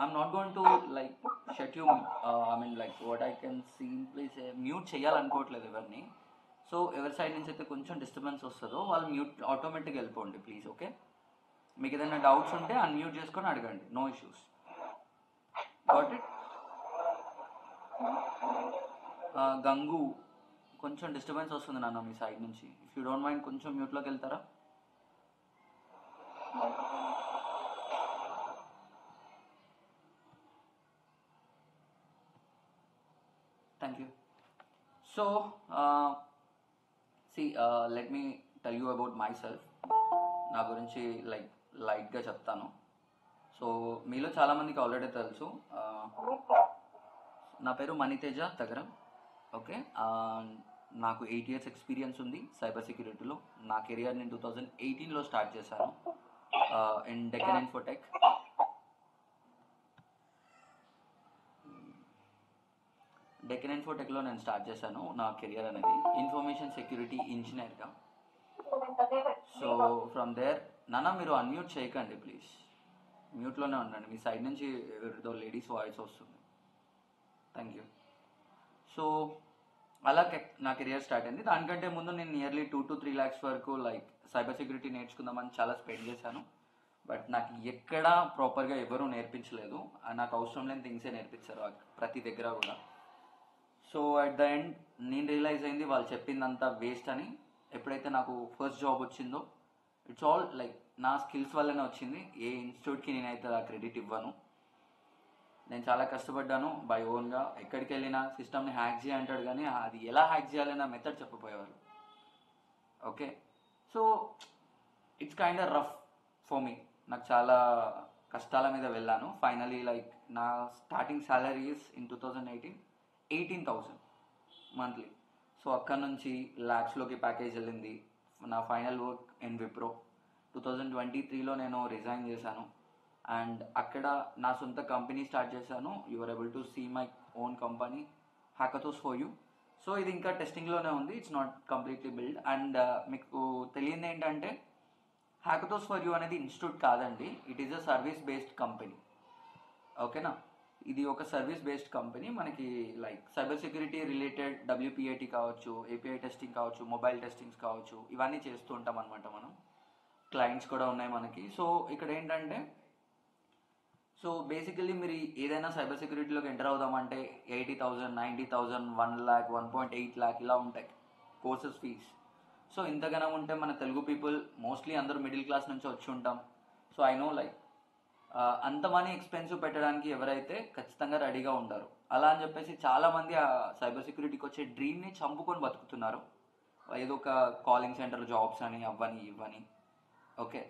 I'm not going to like shut you, I mean like what I can simply say, mute చేయాలనుకోవట్లేదు ఎవరిని. So ఎవరి side నుంచి అయితే కొంచెం డిస్టర్బెన్స్ వస్తుందో వాళ్ళు మ్యూట్ ఆటోమేటిక్గా వెళ్ళిపోండి ప్లీజ్. ఓకే, మీకు ఏదైనా డౌట్స్ ఉంటే అన్మ్యూట్ చేసుకొని అడగండి, no issues. Got it. Gangu, కొంచెం డిస్టర్బెన్స్ వస్తుంది నాన్న మీ సైడ్ నుంచి. ఇఫ్ యూ డోంట్ మైండ్ కొంచెం మ్యూట్లోకి వెళ్తారా? Thank you. So let me tell you about myself. నా గురించి లైట్గా చెప్తాను. సో మీలో చాలామందికి ఆల్రెడీ తెలుసు, నా పేరు మణితేజ తగరం. ఓకే, నాకు 8 years ఎక్స్పీరియన్స్ ఉంది సైబర్ సెక్యూరిటీలో. నా కెరియర్ నేను 2018లో స్టార్ట్ చేశాను ఇన్ డెక్కన్ ఇన్ఫోటెక్. డెక్కన్ ఇన్ఫోటెక్లో నేను స్టార్ట్ చేశాను నా కెరియర్ అనేది ఇన్ఫర్మేషన్ సెక్యూరిటీ ఇంజనీర్గా. సో ఫ్రమ్ దేర్, నాన్న మీరు అన్మ్యూట్ చేయకండి ప్లీజ్, మ్యూట్లోనే ఉండండి. మీ సైడ్ నుంచి ఎవరిదో లేడీస్ వాయిస్ వస్తుంది. Thank you. సో అలా నా కెరియర్ స్టార్ట్ అయింది. దానికంటే ముందు నేను నియర్లీ 2 to 3 lakhs వరకు సైబర్ సెక్యూరిటీ నేర్చుకుందామని చాలా స్పెండ్ చేశాను. బట్ నాకు ఎక్కడా ప్రాపర్గా ఎవరూ నేర్పించలేదు. నాకు అవసరం లేని థింగ్సే నేర్పించారు ప్రతి దగ్గర కూడా. సో అట్ ద ఎండ్ నేను రియలైజ్ అయింది వాళ్ళు చెప్పిందంతా వేస్ట్ అని. ఎప్పుడైతే నాకు ఫస్ట్ జాబ్ వచ్చిందో, ఇట్స్ ఆల్ నా స్కిల్స్ వల్లనే వచ్చింది. ఏ ఇన్స్టిట్యూట్కి నేనైతే ఆ క్రెడిట్ ఇవ్వను. నేను చాలా కష్టపడ్డాను బై ఓన్గా. ఎక్కడికి వెళ్ళినా సిస్టమ్ని హ్యాక్ చేయంటాడు కానీ అది ఎలా హ్యాక్ చేయాలన్న మెథడ్ చెప్పపోయేవారు. Okay, so it's kind of rough for me. నాకు చాలా కష్టాల మీద వెళ్ళాను. ఫైనలీ నా starting salary is in 2018 18,000 monthly. So అక్కడ నుంచి ల్యాక్స్లోకి ప్యాకేజ్ వెళ్ళింది. నా ఫైనల్ వర్క్ ఇన్ విప్రో 2023లో నేను రిజైన్ చేశాను. అండ్ అక్కడ నా సొంత కంపెనీ స్టార్ట్ చేశాను. You are able to see my own company, hackathons for you. So ఇది ఇంకా టెస్టింగ్లోనే ఉంది, it's not completely build. And మీకు తెలియదు ఏంటంటే హ్యాకథోన్స్ ఫర్ యూ అనేది ఇన్స్టిట్యూట్ కాదండి, it is a service based company. ఓకేనా, ఇది ఒక సర్వీస్ బేస్డ్ కంపెనీ. మనకి సైబర్ సెక్యూరిటీ రిలేటెడ్ WPAT కావచ్చు, API టెస్టింగ్ కావచ్చు, మొబైల్ టెస్టింగ్స్ కావచ్చు, ఇవన్నీ చేస్తూ ఉంటాం అనమాట. మనం క్లయింట్స్ కూడా ఉన్నాయి మనకి. సో ఇక్కడ ఏంటంటే, సో బేసికల్లీ మీరు ఏదైనా సైబర్ సెక్యూరిటీలోకి ఎంటర్ అవుదామంటే 80,000, 90,000, 1 lakh, 1.8 lakh ఇలా ఉంటాయి కోర్సెస్ ఫీజ్. సో ఇంతగానో ఉంటే మన తెలుగు పీపుల్ మోస్ట్లీ అందరూ మిడిల్ క్లాస్ నుంచి వచ్చి ఉంటాం. సో ఐ నో అంత మనీ ఎక్స్పెన్సివ్ పెట్టడానికి ఎవరైతే ఖచ్చితంగా రెడీగా ఉంటారు. అలా అని చెప్పేసి చాలామంది ఆ సైబర్ సెక్యూరిటీకి వచ్చే డ్రీమ్ని చంపుకొని బతుకుతున్నారు. ఏదో ఒక కాలింగ్ సెంటర్ జాబ్స్ అని అవ్వని ఇవ్వని. ఓకే,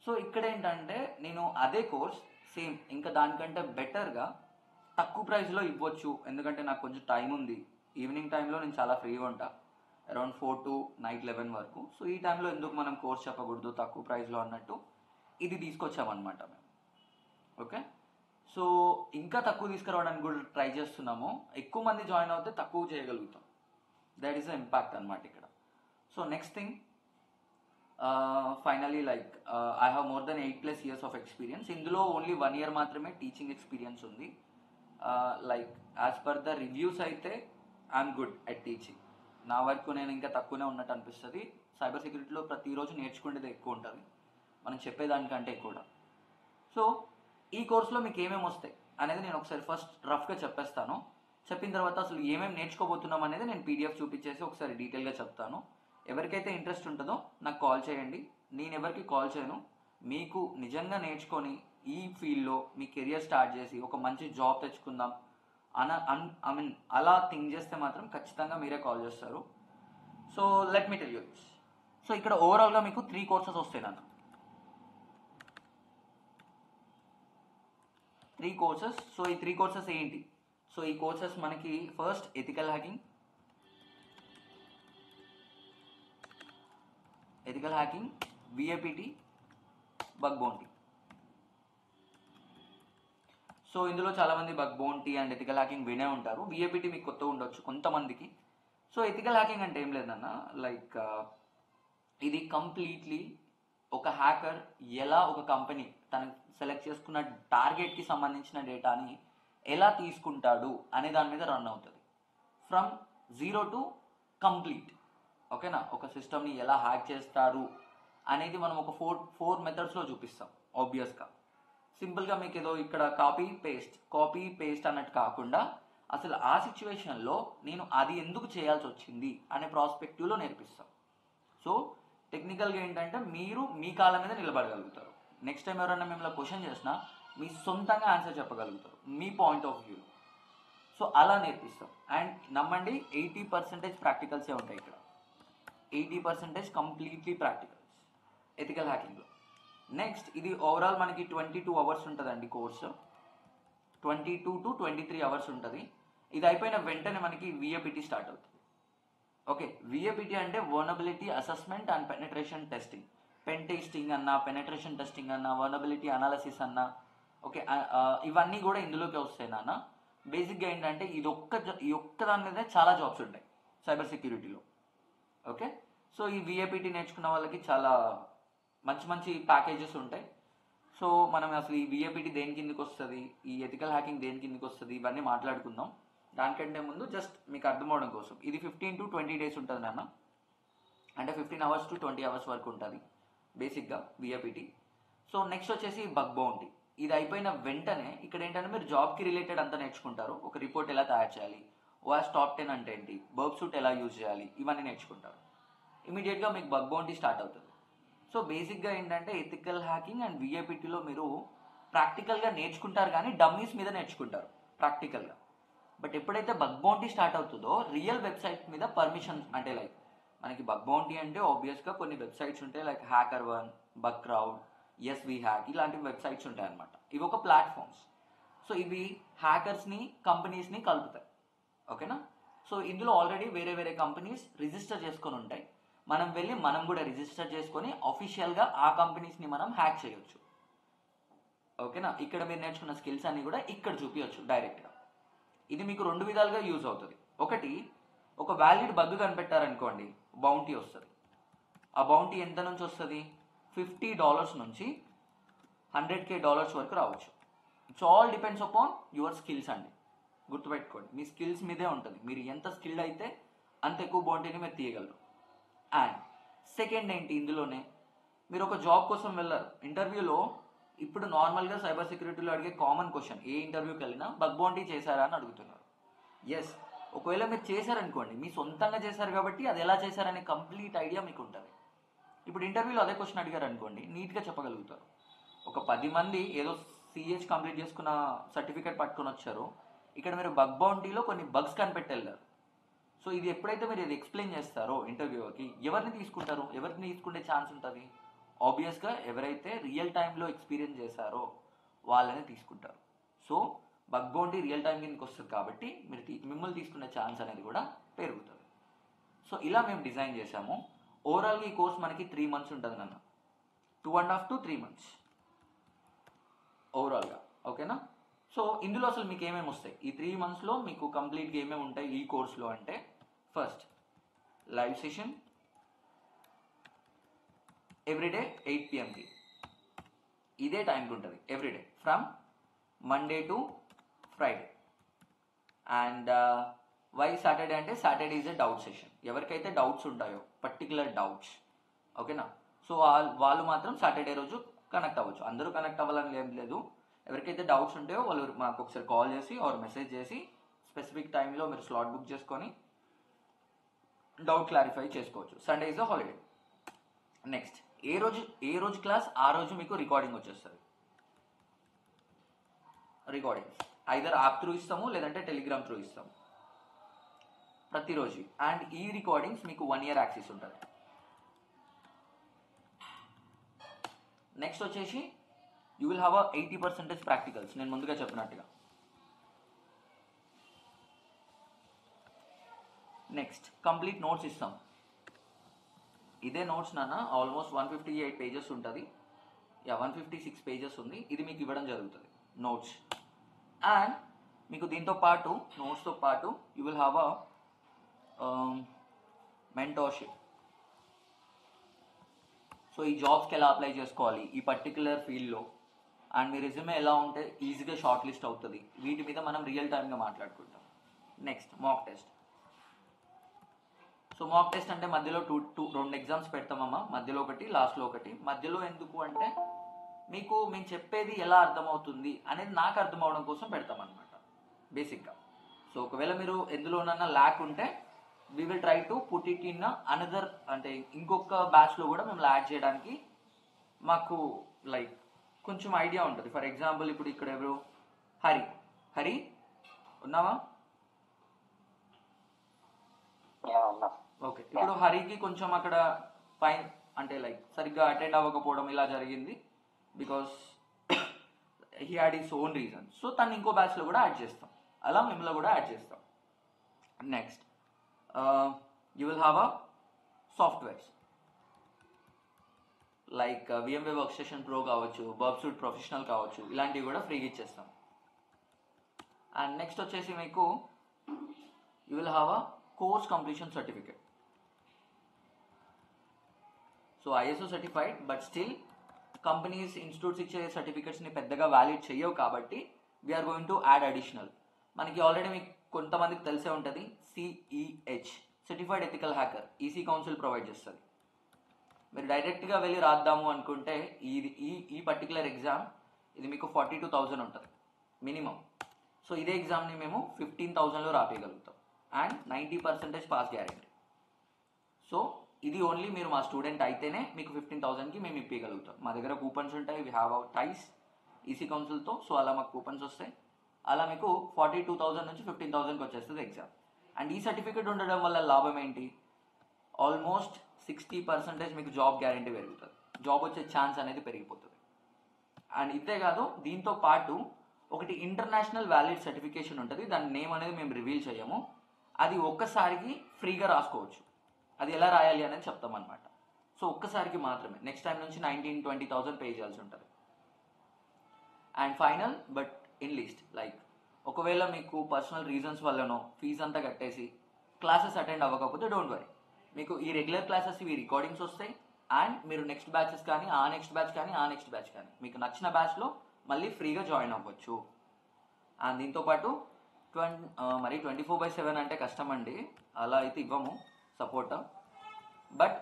సో ఇక్కడ ఏంటంటే నేను అదే కోర్స్ సేమ్ ఇంకా దానికంటే బెటర్గా తక్కువ ప్రైస్లో ఇవ్వచ్చు. ఎందుకంటే నాకు కొంచెం టైం ఉంది. ఈవినింగ్ టైంలో నేను చాలా ఫ్రీగా ఉంటా, అరౌండ్ 4 to night 11 వరకు. సో ఈ టైంలో ఎందుకు మనం కోర్స్ చెప్పకూడదు తక్కువ ప్రైస్లో అన్నట్టు ఇది తీసుకొచ్చామన్నమాట మేము. ఓకే, సో ఇంకా తక్కువ తీసుకురావడానికి కూడా ట్రై చేస్తున్నాము. ఎక్కువ మంది జాయిన్ అవుతే తక్కువ చేయగలుగుతాం. దట్ ఈస్ ద ఇంపాక్ట్ అనమాట ఇక్కడ. So next thing, finally I have more than 8+ years of experience. ఇందులో ఓన్లీ 1 year మాత్రమే టీచింగ్ ఎక్స్పీరియన్స్ ఉంది. యాజ్ పర్ ద రివ్యూస్ అయితే ఐఎమ్ గుడ్ అట్ టీచింగ్. నా వరకు నేను ఇంకా తక్కువనే ఉన్నట్టు అనిపిస్తుంది. సైబర్ సెక్యూరిటీలో ప్రతిరోజు నేర్చుకునేది ఎక్కువ ఉంటుంది మనం చెప్పేదానికంటే కూడా. సో ఈ కోర్సులో మీకు ఏమేమి వస్తాయి అనేది నేను ఒకసారి ఫస్ట్ రఫ్గా చెప్పేస్తాను. చెప్పిన తర్వాత అసలు ఏమేమి నేర్చుకోబోతున్నాం అనేది నేను PDF చూపించేసి ఒకసారి డీటెయిల్గా చెప్తాను. ఎవరికైతే ఇంట్రెస్ట్ ఉంటుందో నాకు కాల్ చేయండి. నేను ఎవరికి కాల్ చేయను. మీకు నిజంగా నేర్చుకొని ఈ ఫీల్డ్లో మీ కెరియర్ స్టార్ట్ చేసి ఒక మంచి జాబ్ తెచ్చుకుందాం ఐ మీన్ అలా థింక్ చేస్తే మాత్రం ఖచ్చితంగా మీరే కాల్ చేస్తారు. So let me tell you this. So ఇక్కడ ఓవరాల్గా మీకు 3 courses వస్తాయి నాకు. 3 courses. సో ఈ 3 courses ఏంటి? సో ఈ కోర్సెస్ మనకి first ethical hacking, VAPT, bug bounty. So ఇందులో చాలామంది bug bounty and ethical hacking వినే ఉంటారు. VAPT మీకు కొత్త ఉండొచ్చు కొంతమందికి. సో ఎథికల్ హ్యాకింగ్ అంటే ఏం లేదన్న, ఇది కంప్లీట్లీ ఒక హ్యాకర్ ఎలా ఒక కంపెనీ తను సెలెక్ట్ చేసుకున్న టార్గెట్కి సంబంధించిన డేటాని ఎలా తీసుకుంటాడు అనే దాని మీద రన్ అవుతుంది. From 0 to complete. ఓకేనా? ఒక సిస్టమ్ని ఎలా హ్యాక్ చేస్తారు అనేది మనం ఒక ఫోర్ మెథడ్స్లో చూపిస్తాం. ఆబ్వియస్గా సింపుల్గా మీకు ఏదో ఇక్కడ కాపీ పేస్ట్ అన్నట్టు కాకుండా అసలు ఆ సిచ్యువేషన్లో నేను అది ఎందుకు చేయాల్సి వచ్చింది అనే ప్రాస్పెక్టివ్లో నేర్పిస్తాం. సో టెక్నికల్గా ఏంటంటే మీరు మీ కాళ్ళ మీద నిలబడగలుగుతారు. నెక్స్ట్ టైం ఎవరైనా మిమ్మల్ని క్వశ్చన్ చేసినా మీ సొంతంగా ఆన్సర్ చెప్పగలుగుతారు మీ పాయింట్ ఆఫ్ వ్యూలో. సో అలా నేర్పిస్తాం. అండ్ నమ్మండి 80% ప్రాక్టికల్సే ఉంటాయి ఇక్కడ. 80% కంప్లీట్లీ ప్రాక్టికల్స్ ఎథికల్ హ్యాకింగ్లో. నెక్స్ట్ ఇది ఓవరాల్ మనకి 22 అవర్స్ ఉంటుందండి కోర్సు. 22 to 23 అవర్స్ ఉంటుంది. ఇది అయిపోయిన వెంటనే మనకి విఏపిటి స్టార్ట్ అవుతుంది. ఓకే, విఏపిటి అంటే vulnerability assessment and penetration testing. Pen testing అన్నా, పెనట్రేషన్ టెస్టింగ్ అన్నా, వల్నరబిలిటీ అనాలిసిస్ అన్నా, ఓకే, ఇవన్నీ కూడా ఇందులోకి వస్తాయి నాన్న. బేసిక్గా ఏంటంటే ఈ ఒక్క దాని మీద చాలా జాబ్స్ ఉంటాయి సైబర్ సెక్యూరిటీలో. ఓకే, సో ఈ విఏపిటి నేర్చుకున్న వాళ్ళకి చాలా మంచి మంచి ప్యాకేజెస్ ఉంటాయి. సో మనం అసలు ఈ విఏపిటి దేని కిందకి వస్తుంది, ఈ ఎథికల్ హ్యాకింగ్ దేని కిందకి వస్తుంది, ఇవన్నీ మాట్లాడుకుందాం. దానికంటే ముందు జస్ట్ మీకు అర్థం అవడం కోసం ఇది 15 to 20 డేస్ ఉంటుంది నాన్న. అంటే 15 hours to 20 hours వరకు ఉంటుంది బేసిక్గా విఏపిటి. సో నెక్స్ట్ వచ్చేసి బగ్ బౌంటీ. ఇది అయిపోయిన వెంటనే ఇక్కడ ఏంటంటే మీరు జాబ్కి రిలేటెడ్ అంతా నేర్చుకుంటారు. ఒక రిపోర్ట్ ఎలా తయారు చేయాలి, ఓఎస్ టాప్ 10 అంటే ఏంటి, బర్బ్ సూట్ ఎలా యూజ్ చేయాలి, ఇవన్నీ నేర్చుకుంటారు. ఇమీడియట్గా మీకు బగ్ బౌంటీ స్టార్ట్ అవుతుంది. సో బేసిక్గా ఏంటంటే ఎథికల్ హ్యాకింగ్ అండ్ విఏపిటిలో మీరు ప్రాక్టికల్గా నేర్చుకుంటారు, కానీ డమ్మీస్ మీద నేర్చుకుంటారు ప్రాక్టికల్గా. బట్ ఎప్పుడైతే బగ్ బౌంటీ స్టార్ట్ అవుతుందో రియల్ వెబ్సైట్ మీద పర్మిషన్, అంటే లైక్ మనకి బగ్ బౌంటీ అంటే ఆబ్వియస్గా కొన్ని వెబ్సైట్స్ ఉంటాయి, like HackerOne, Bugcrowd, YesWeHack, ఇలాంటి వెబ్సైట్స్ ఉంటాయి అన్నమాట. ఇవి ఒక ప్లాట్ఫామ్స్. సో ఇవి హ్యాకర్స్ని, కంపెనీస్ని కలుపుతాయి. ఓకేనా? సో ఇందులో ఆల్రెడీ వేరే వేరే కంపెనీస్ రిజిస్టర్ చేసుకొని ఉంటాయి. మనం కూడా రిజిస్టర్ చేసుకొని అఫీషియల్గా ఆ కంపెనీస్ని మనం హ్యాక్ చేయొచ్చు. ఓకేనా? ఇక్కడ మీరు నేర్చుకున్న స్కిల్స్ అన్ని కూడా ఇక్కడ చూపించవచ్చు డైరెక్ట్గా. ఇది మీకు 2 విధాలుగా యూజ్ అవుతుంది. ఒకటి, ఒక వ్యాలిడ్ బగ్ కనిపెట్టారనుకోండి, బౌంటీ వస్తుంది. ఆ బౌంటీ ఎంత నుంచి వస్తుంది? $50 నుంచి $100K వరకు రావచ్చు. It's all depends upon your skills అండి. గుర్తుపెట్టుకోండి, మీ స్కిల్స్ మీదే ఉంటుంది. మీరు ఎంత స్కిల్డ్ అయితే అంత ఎక్కువ బౌంటీని మీరు తీయగలరు. అండ్ సెకండ్ ఏంటి, ఇందులోనే మీరు ఒక జాబ్ కోసం వెళ్ళారు. ఇంటర్వ్యూలో ఇప్పుడు నార్మల్గా సైబర్ సెక్యూరిటీలో అడిగే కామన్ క్వశ్చన్, ఏ ఇంటర్వ్యూకి వెళ్ళినా బగ్ బౌంటీ చేశారా అని అడుగుతున్నారు. ఎస్, ఒకవేళ మీరు చేశారనుకోండి, మీ సొంతంగా చేశారు కాబట్టి అది ఎలా చేశారనే కంప్లీట్ ఐడియా మీకు ఉంటుంది. ఇప్పుడు ఇంటర్వ్యూలో అదే క్వశ్చన్ అడిగారు అనుకోండి, నీట్గా చెప్పగలుగుతారు. ఒక 10 మంది ఏదో సిహెచ్ కంప్లీట్ చేసుకున్న సర్టిఫికేట్ పట్టుకొని వచ్చారు, ఇక్కడ మీరు బగ్ బౌంటీలో కొన్ని బగ్స్ కనిపెట్టి వెళ్ళారు. సో ఇది ఎప్పుడైతే మీరు ఇది ఎక్స్ప్లెయిన్ చేస్తారో ఇంటర్వ్యూకి, ఎవరిని తీసుకుంటారు? ఎవరిని తీసుకునే ఛాన్స్ ఉంటుంది? ఆబ్వియస్గా ఎవరైతే రియల్ టైంలో ఎక్స్పీరియన్స్ చేశారో వాళ్ళని తీసుకుంటారు. So bug bounty real time కిందకి వస్తుంది కాబట్టి మిమ్మల్ని తీసుకునే ఛాన్స్ అనేది కూడా పెరుగుతుంది. సో ఇలా మేము డిజైన్ చేసాము. ఓవరాల్గా ఈ కోర్స్ మనకి 3 months ఉంటుంది నాన్న. 2.5 to 3 months ఓవరాల్గా. ఓకేనా? సో ఇందులో అసలు మీకు ఏమేమి వస్తాయి ఈ 3 monthsలో మీకు కంప్లీట్గా ఏమేమి ఉంటాయి ఈ కోర్స్లో అంటే, first live session everyday 8 PM ఇదే టైంకి ఉంటుంది everyday from Monday to Friday. And why Saturday అంటే, Saturday is a doubt session. ఎవరికైతే డౌట్స్ ఉంటాయో పర్టికులర్ డౌట్స్, ఓకేనా, సో వాళ్ళు మాత్రం సాటర్డే రోజు కనెక్ట్ అవ్వచ్చు. అందరూ కనెక్ట్ అవ్వాలని ఏం లేదు. ఎవరికైతే డౌట్స్ ఉంటాయో వాళ్ళు మాకు ఒకసారి కాల్ చేసి ఆర్ మెసేజ్ చేసి స్పెసిఫిక్ టైంలో మీరు స్లాట్ బుక్ చేసుకొని డౌట్ క్లారిఫై చేసుకోవచ్చు. Sunday is a holiday. Next ఏ రోజు క్లాస్ ఆ రోజు మీకు రికార్డింగ్ వచ్చేస్తుంది. రికార్డింగ్స్ ఐదర్ యాప్ త్రూ ఇస్తాము, లేదంటే టెలిగ్రామ్ త్రూ ఇస్తాము ప్రతిరోజు. అండ్ ఈ రికార్డింగ్స్ మీకు 1 year యాక్సెస్ ఉంటుంది. నెక్స్ట్ వచ్చేసి యూ విల్ హ్యావ్ 80% ప్రాక్టికల్స్, నేను ముందుగా చెప్పినట్టుగా. నెక్స్ట్ కంప్లీట్ నోట్స్ ఇస్తాం. ఇదే నోట్స్ నాన్న, ఆల్మోస్ట్ 158 pages ఉంటుంది. 156 pages ఉంది. ఇది మీకు ఇవ్వడం జరుగుతుంది నోట్స్. అండ్ మీకు దీంతో పాటు నోట్స్తో పాటు you will have mentorship. So ఈ జాబ్స్కి ఎలా అప్లై చేసుకోవాలి ఈ పర్టికులర్ ఫీల్డ్లో, అండ్ మీ రెజ్యూమే ఎలా ఉంటే ఈజీగా షార్ట్ లిస్ట్ అవుతుంది. వీటి మీద మనం రియల్ టైమ్గా మాట్లాడుకుంటాం. Next mock test. So mock test అంటే మధ్యలో రెండు ఎగ్జామ్స్ పెడతామమ్మా, మధ్యలో ఒకటి లాస్ట్లో ఒకటి. మధ్యలో ఎందుకు అంటే మీకు మేము చెప్పేది ఎలా అర్థమవుతుంది అనేది నాకు అర్థం అవడం కోసం పెడతామన్నమాట బేసిక్గా. సో ఒకవేళ మీరు ఎందులోనన్నా ల్యాక్ ఉంటే we will try to put it in another, అంటే ఇంకొక బ్యాచ్లో కూడా మేము యాడ్ చేయడానికి మాకు లైక్ కొంచెం ఐడియా ఉంటుంది. ఫర్ ఎగ్జాంపుల్ ఇప్పుడు ఇక్కడ ఎవరు, హరి ఉన్నావా? ఓకే, ఇప్పుడు హరికి కొంచెం అక్కడ ఫైన్ అంటే లైక్ సరిగ్గా అటెండ్ అవ్వకపోవడం ఇలా జరిగింది because he had his own reason. So తను ఇంకో బ్యాచ్లో కూడా యాడ్ చేస్తాం, అలా మిమ్మల్ని కూడా యాడ్ చేస్తాం. Next you will have a softwares like VMware workstation pro కావచ్చు, బర్బ్ సూట్ ప్రొఫెషనల్ కావచ్చు, ఇలాంటివి కూడా ఫ్రీగా ఇచ్చేస్తాం. అండ్ నెక్స్ట్ వచ్చేసి మీకు you will have a course completion certificate. So ISO certified, but still companies institutes ఇచ్చే సర్టిఫికేట్స్ని పెద్దగా వ్యాలిడ్ చేయవు కాబట్టి we're going to add additional. మనకి ఆల్రెడీ మీకు కొంతమందికి తెలిసే ఉంటుంది, CEH certified ethical hacker EC council provide చేస్తుంది. మీరు డైరెక్ట్గా వెళ్ళి రాద్దాము అనుకుంటే ఈ పర్టికులర్ ఎగ్జామ్ ఇది మీకు 42,000 ఉంటుంది మినిమం. సో ఇదే ఎగ్జామ్ని మేము 15,000లో రాపేయగలుగుతాం అండ్ 90% పాస్ గ్యారెంటీ. సో ఇది ఓన్లీ మీరు మా స్టూడెంట్ అయితేనే మీకు 15,000కి మేము ఇప్పగలుగుతాం. మా దగ్గర కూపన్స్ ఉంటాయి, we have our ties EC కౌన్సిల్తో. సో అలా మాకు కూపన్స్ వస్తాయి, అలా మీకు 42,000 నుంచి 15,000కి వచ్చేస్తుంది ఎగ్జామ్. అండ్ ఈ సర్టిఫికేట్ ఉండడం వల్ల లాభం ఏంటి, ఆల్మోస్ట్ 60% మీకు జాబ్ గ్యారెంటీ పెరుగుతుంది, జాబ్ వచ్చే ఛాన్స్ అనేది పెరిగిపోతుంది. అండ్ ఇంతే కాదు, దీంతో పాటు ఒకటి ఇంటర్నేషనల్ వ్యాలిడ్ సర్టిఫికేషన్ ఉంటుంది, దాని నేమ్ అనేది మేము రివీల్ చేయము. అది ఒక్కసారికి ఫ్రీగా రాసుకోవచ్చు. అది ఎలా రాయాలి అనేది చెప్తామన్నమాట. సో ఒక్కసారికి మాత్రమే, నెక్స్ట్ టైం నుంచి 19-20,000 పే చేయాల్సి ఉంటుంది. And final but in list, like ఒకవేళ మీకు పర్సనల్ రీజన్స్ వల్లనో ఫీజు అంతా కట్టేసి క్లాసెస్ అటెండ్ అవ్వకపోతే డోంట్ వరీ, మీకు ఈ రెగ్యులర్ క్లాసెస్ ఇవి రికార్డింగ్స్ వస్తాయి. అండ్ మీరు నెక్స్ట్ బ్యాచెస్ కానీ ఆ నెక్స్ట్ బ్యాచ్ కానీ మీకు నచ్చిన బ్యాచ్లో మళ్ళీ ఫ్రీగా జాయిన్ అవ్వచ్చు. అండ్ దీంతోపాటు మరి 24/7 అంటే కష్టం అండి, అలా అయితే ఇవ్వము support. But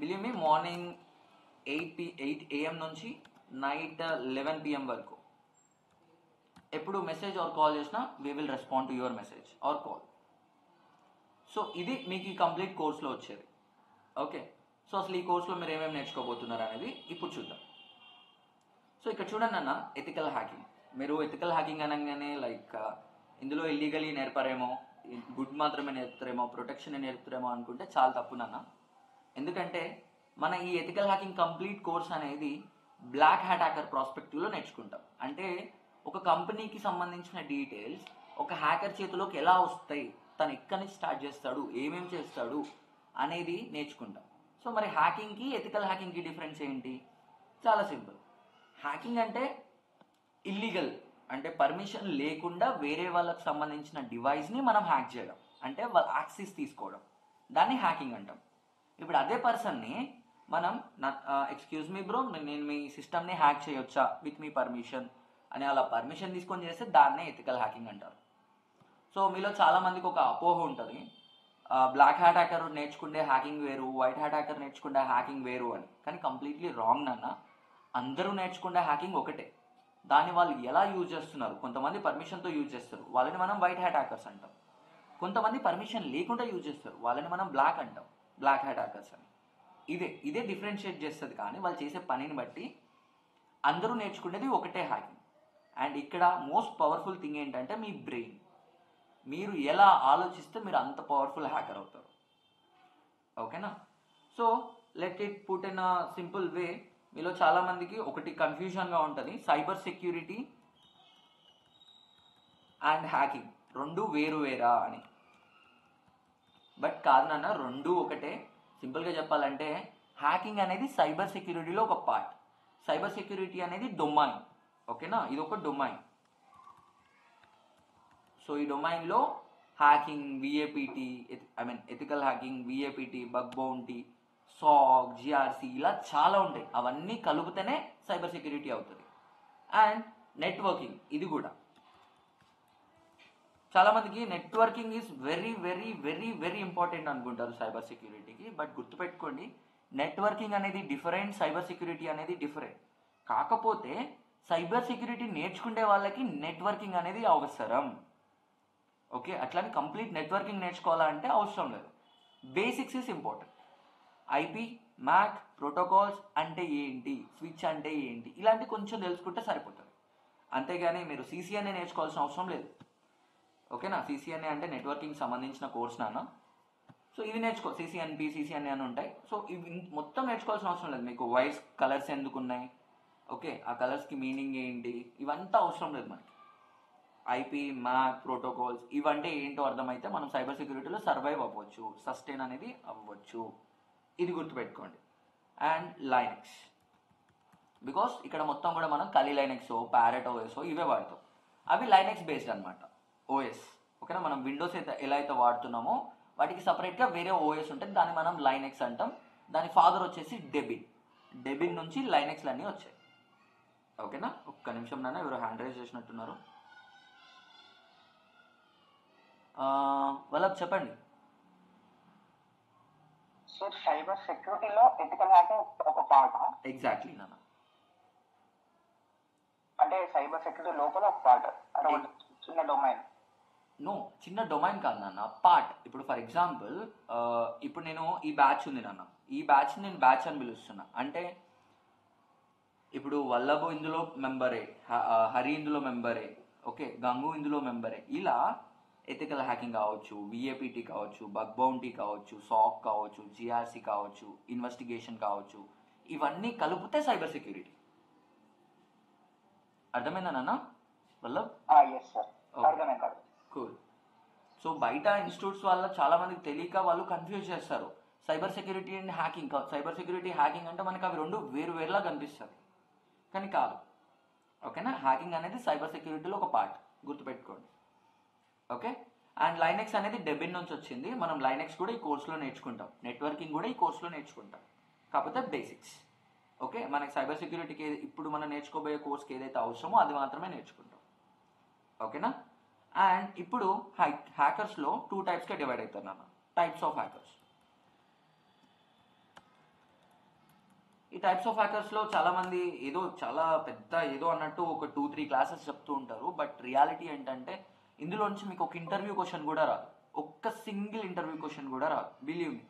believe me, morning 8 AM నుంచి నైట్ 11 PM వరకు ఎప్పుడు మెసేజ్ ఆర్ కాల్ చేసినా we will respond to your message or call. So ఇది మీకు ఈ కంప్లీట్ కోర్స్లో వచ్చేది. ఓకే, సో అసలు ఈ కోర్స్లో మీరు ఏమేమి నేర్చుకోబోతున్నారు అనేది ఇప్పుడు చూద్దాం. సో ఇక్కడ చూడండి అన్న, ఎథికల్ హ్యాకింగ్. మీరు ఎథికల్ హ్యాకింగ్ అనగానే లైక్ ఇందులో ఇల్లీగలీ నేర్పరేమో, గుడ్ మాత్రమే నేర్పుతారేమో, ప్రొటెక్షన్ నేర్పుతారేమో అనుకుంటే చాలా తప్పునన్న. ఎందుకంటే మన ఈ ఎథికల్ హ్యాకింగ్ కంప్లీట్ కోర్స్ అనేది బ్లాక్ హ్యాట్ హ్యాకర్ ప్రాస్పెక్టివ్లో నేర్చుకుంటాం. అంటే ఒక కంపెనీకి సంబంధించిన డీటెయిల్స్ ఒక హ్యాకర్ చేతిలోకి ఎలా వస్తాయి, తను ఎక్కడి నుంచి స్టార్ట్ చేస్తాడు, ఏమేమి చేస్తాడు అనేది నేర్చుకుంటాం. సో మరి హ్యాకింగ్కి ఎథికల్ హ్యాకింగ్కి డిఫరెన్స్ ఏంటి? చాలా సింపుల్. హ్యాకింగ్ అంటే ఇల్లీగల్, అంటే పర్మిషన్ లేకుండా వేరే వాళ్ళకి సంబంధించిన డివైస్ని మనం హ్యాక్ చేయడం, అంటే వాళ్ళ యాక్సెస్ తీసుకోవడం, దాన్ని హ్యాకింగ్ అంటాం. ఇప్పుడు అదే పర్సన్ని మనం ఎక్స్క్యూజ్ మీ బ్రో, నేను మీ సిస్టమ్ని హ్యాక్ చేయొచ్చా విత్ మీ పర్మిషన్ అని అలా పర్మిషన్ తీసుకొని చేస్తే దాన్నే ఎథికల్ హ్యాకింగ్ అంటారు. సో మీలో చాలామందికి ఒక అపోహ ఉంటుంది, బ్లాక్ హ్యాట్ హ్యాకర్ నేర్చుకుంటే హ్యాకింగ్ వేరు, వైట్ హ్యాట్ హ్యాకర్ నేర్చుకుంటే హ్యాకింగ్ వేరు అని. కానీ కంప్లీట్లీ రాంగ్ నాన్న. అందరూ నేర్చుకుంటే హ్యాకింగ్ ఒకటే, దాన్ని వాళ్ళు ఎలా యూజ్ చేస్తున్నారు. కొంతమంది పర్మిషన్తో యూజ్ చేస్తారు, వాళ్ళని మనం వైట్ హ్యాట్ హ్యాకర్స్ అంటాం. కొంతమంది పర్మిషన్ లేకుండా యూజ్ చేస్తారు, వాళ్ళని మనం బ్లాక్ హ్యాట్ హ్యాకర్స్ అని. ఇదే డిఫరెన్షియేట్ చేస్తుంది. కానీ వాళ్ళు చేసే పనిని బట్టి అందరూ నేర్చుకునేది ఒకటే హ్యాకింగ్. అండ్ ఇక్కడ మోస్ట్ పవర్ఫుల్ థింగ్ ఏంటంటే మీ బ్రెయిన్. మీరు ఎలా ఆలోచిస్తే మీరు అంత పవర్ఫుల్ హ్యాకర్ అవుతారు. ఓకేనా? So let it put in a simple way. మీలో చాలామందికి ఒకటి కన్ఫ్యూజన్గా ఉంటుంది, సైబర్ సెక్యూరిటీ అండ్ హ్యాకింగ్ రెండు వేరువేరా అని. బట్ కాదు నాన్న, రెండు ఒకటే. సింపుల్గా చెప్పాలంటే హ్యాకింగ్ అనేది సైబర్ సెక్యూరిటీలో ఒక పార్ట్, సైబర్ సెక్యూరిటీ అనేది డొమైన్. ఓకేనా? ఇది ఒక డొమైన్. సో ఈ డొమైన్లో hacking, VAPT, ethical hacking, VAPT, bug bounty, SOC, GRC ఇలా చాలా ఉంటాయి. అవన్నీ కలిపితేనే సైబర్ సెక్యూరిటీ అవుతుంది. అండ్ నెట్వర్కింగ్, ఇది కూడా చాలామందికి networking is very very very very important అనుకుంటారు సైబర్ సెక్యూరిటీకి. బట్ గుర్తుపెట్టుకోండి, నెట్వర్కింగ్ అనేది డిఫరెంట్, సైబర్ సెక్యూరిటీ అనేది డిఫరెంట్. కాకపోతే సైబర్ సెక్యూరిటీ నేర్చుకునే వాళ్ళకి నెట్వర్కింగ్ అనేది అవసరం. ఓకే, అట్లానే కంప్లీట్ నెట్వర్కింగ్ నేర్చుకోవాలంటే అవసరం లేదు. Basics is important. IP, MAC, protocols అంటే ఏంటి, స్విచ్ అంటే ఏంటి, ఇలాంటి కొంచెం తెలుసుకుంటే సరిపోతుంది. అంతేగాని మీరు సిసిఎన్ఏ నేర్చుకోవాల్సిన అవసరం లేదు. ఓకేనా, సిసిఎన్ఏ అంటే నెట్వర్కింగ్ సంబంధించిన కోర్స్ నాన్న. సో ఇవి నేర్చుకో, సిసిఎన్పి, సిసిఎన్ఏ అని ఉంటాయి. సో ఇవి మొత్తం నేర్చుకోవాల్సిన అవసరం లేదు. మీకు వాయిస్ కలర్స్ ఎందుకు ఉన్నాయి, ఓకే, ఆ కలర్స్కి మీనింగ్ ఏంటి, ఇవంతా అవసరం లేదు మనకి. ఐపీ, మ్యాక్, ప్రోటోకాల్స్ ఇవంటే ఏంటో అర్థమైతే మనం సైబర్ సెక్యూరిటీలో సర్వైవ్ అవ్వచ్చు, సస్టైన్ అనేది అవ్వచ్చు. ఇది గుర్తుపెట్టుకోండి. అండ్ లైనక్స్, బికాస్ ఇక్కడ మొత్తం కూడా మనం కలి లైనక్స్, ప్యారెట్ ఓఎస్ ఇవే వాడతాం. అవి లైనక్స్ బేస్డ్ అనమాట, ఓఎస్. ఓకేనా, మనం విండోస్ అయితే ఎలా అయితే వాడుతున్నామో వాటికి సపరేట్గా వేరే ఓఎస్ ఉంటుంది, దాన్ని మనం లైనక్స్ అంటాం. దాని ఫాదర్ వచ్చేసి డెబిన్ నుంచి లైనక్స్లు అన్నీ వచ్చాయి. ఓకేనా, ఒక్క నిమిషం నాన్న, ఎవరు హ్యాండ్ రైజ్ చేసినట్టున్నారు. వాళ్ళకి చెప్పండి. సార్, సైబర్ సెక్యూరిటీలో ఎథికల్ హ్యాకింగ్ ఒక పార్ట్. ఎగ్జాక్ట్లీ నాన్న, అంటే సైబర్ సెక్యూరిటీ లోపల ఒక పార్ట్, అంటే చిన్న డొమైన్. నో, చిన్న డొమైన్ కాదు నాన్న, పార్ట్. ఇప్పుడు ఫర్ ఎగ్జాంపుల్, ఇప్పుడు నేను ఈ బ్యాచ్ ఉంది నాన్న, ఈ బ్యాచ్ నేను బ్యాచ్ అని పిలుస్తున్నా. అంటే ఇప్పుడు వల్లభు ఇందులో మెంబరే, హరి ఇందులో మెంబరే, ఓకే, గంగు ఇందులో మెంబరే. ఇలా ఎథికల్ హ్యాకింగ్ కావచ్చు, విఏపిటి కావచ్చు, బగ్ బౌంటీ కావచ్చు, సాక్ కావచ్చు, జిఆర్సి కావచ్చు, ఇన్వెస్టిగేషన్ కావచ్చు, ఇవన్నీ కలిపితే సైబర్ సెక్యూరిటీ. అర్థమైందా నాన్న వల్లభ్? కూల్. సో బయట ఇన్స్టిట్యూట్స్ వల్ల చాలా మందికి తెలియక వాళ్ళు కన్ఫ్యూజ్ చేస్తారు cyber security and hacking. Cyber security, hacking అంటే మనకి అవి రెండు వేరు వేరులా కనిపిస్తుంది, కానీ కాదు. ఓకేనా, హ్యాకింగ్ అనేది సైబర్ సెక్యూరిటీలో ఒక పార్ట్, గుర్తుపెట్టుకోండి. ఓకే, అండ్ లైనక్స్ అనేది డెబిన్ నుంచి వచ్చింది. మనం లైనక్స్ కూడా ఈ కోర్సులో నేర్చుకుంటాం, నెట్వర్కింగ్ కూడా ఈ కోర్సులో నేర్చుకుంటాం, కాకపోతే బేసిక్స్. ఓకే, మనకి సైబర్ సెక్యూరిటీకి ఇప్పుడు మనం నేర్చుకోబోయే కోర్స్కి ఏదైతే అవసరమో అది మాత్రమే నేర్చుకుంటాం. ఓకేనా, అండ్ ఇప్పుడు హ్యాకర్స్లో 2 టైప్స్గా డివైడ్ అవుతారు నాన్న, టైప్స్ ఆఫ్ హ్యాకర్స్. ఈ టైప్స్ ఆఫ్ హ్యాకర్స్లో చాలామంది ఏదో చాలా పెద్ద ఏదో అన్నట్టు ఒక 2-3 క్లాసెస్ చెప్తూ ఉంటారు. బట్ రియాలిటీ ఏంటంటే ఇందులోంచి మీకు ఒక ఇంటర్వ్యూ క్వశ్చన్ కూడా రాదు, ఒక్క సింగిల్ ఇంటర్వ్యూ క్వశ్చన్ కూడా రాదు, బిలీవ్ మీ.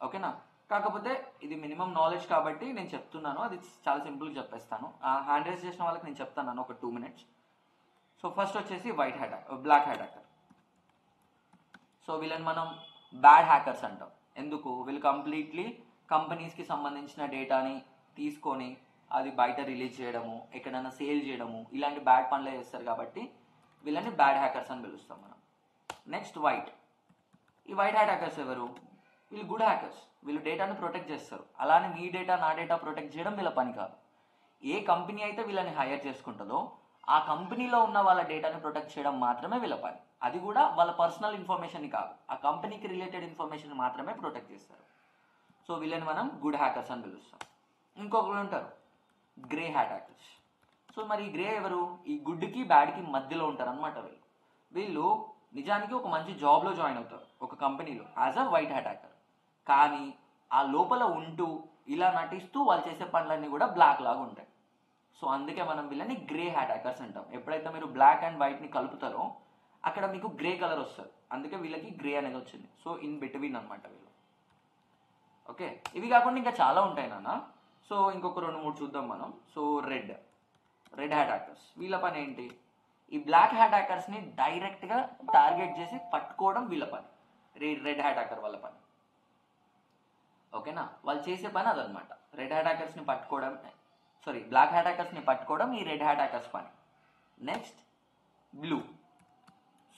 ఓకేనా, కాకపోతే ఇది మినిమం నాలెడ్జ్ కాబట్టి నేను చెప్తున్నాను, అది చాలా సింపుల్గా చెప్పేస్తాను. హ్యాండ్ రైజ్ చేసిన వాళ్ళకి నేను చెప్తాను ఒక 2 minutes. సో ఫస్ట్ వచ్చేసి బ్లాక్ హ్యాట్ హ్యాకర్. సో వీళ్ళని మనం బ్యాడ్ హ్యాకర్స్ అంటాం. ఎందుకు? వీళ్ళు కంప్లీట్లీ కంపెనీస్కి సంబంధించిన డేటాని తీసుకొని అది బయట రిలీజ్ చేయడము, ఎక్కడైనా సేల్ చేయడము, ఇలాంటి బ్యాడ్ పనులే చేస్తారు కాబట్టి వీళ్ళని బ్యాడ్ హ్యాకర్స్ అని పిలుస్తాం మనం. నెక్స్ట్ ఈ వైట్ హ్యాట్ హ్యాకర్స్ ఎవరు? వీళ్ళు గుడ్ హ్యాకర్స్. వీళ్ళు డేటాను ప్రొటెక్ట్ చేస్తారు. అలానే మీ డేటా, నా డేటా ప్రొటెక్ట్ చేయడం వీళ్ళ పని కాదు. ఏ కంపెనీ అయితే వీళ్ళని హైర్ చేసుకుంటుందో ఆ కంపెనీలో ఉన్న వాళ్ళ డేటాని ప్రొటెక్ట్ చేయడం మాత్రమే వీళ్ళ పని. అది కూడా వాళ్ళ పర్సనల్ ఇన్ఫర్మేషన్ కాదు, ఆ కంపెనీకి రిలేటెడ్ ఇన్ఫర్మేషన్ మాత్రమే ప్రొటెక్ట్ చేస్తారు. సో వీళ్ళని మనం గుడ్ హ్యాకర్స్ అని పిలుస్తాం. ఇంకొకరు ఉంటారు గ్రే హ్యాట్ హ్యాకర్స్. సో మరి ఈ గ్రే ఎవరు? ఈ గుడ్కి బ్యాడ్కి మధ్యలో ఉంటారు అనమాట. వీళ్ళు నిజానికి ఒక మంచి జాబ్లో జాయిన్ అవుతారు ఒక కంపెనీలో as a white hat hacker, కానీ ఆ లోపల ఉంటూ ఇలా నటిస్తూ వాళ్ళు చేసే పనులన్నీ కూడా బ్లాక్ లాగా ఉంటాయి. సో అందుకే మనం వీళ్ళని గ్రే హ్యాట్ హ్యాకర్స్ అంటాం. ఎప్పుడైతే మీరు బ్లాక్ అండ్ వైట్ని కలుపుతారో అక్కడ మీకు గ్రే కలర్ వస్తుంది, అందుకే వీళ్ళకి గ్రే అనేది వచ్చింది. సో ఇన్ బిట్వీన్ అనమాట వీళ్ళు. ఓకే, ఇవి కాకుండా ఇంకా చాలా ఉంటాయి నాన్న. సో ఇంకొక 2-3 చూద్దాం మనం. So red hat hackers. వీళ్ళ పని ఏంటి? ఈ బ్లాక్ హ్యాట్ హ్యాకర్స్ని డైరెక్ట్గా టార్గెట్ చేసి పట్టుకోవడం వీళ్ళ పని. రెడ్ హ్యాట్ హ్యాకర్ వాళ్ళ పని. ఓకేనా, వాళ్ళు చేసే పని అదనమాట. రెడ్ హ్యాట్ హ్యాకర్స్ని పట్టుకోవడం, బ్లాక్ హ్యాట్ హ్యాకర్స్ని పట్టుకోవడం ఈ రెడ్ హ్యాట్ హ్యాకర్స్ పని. Next blue.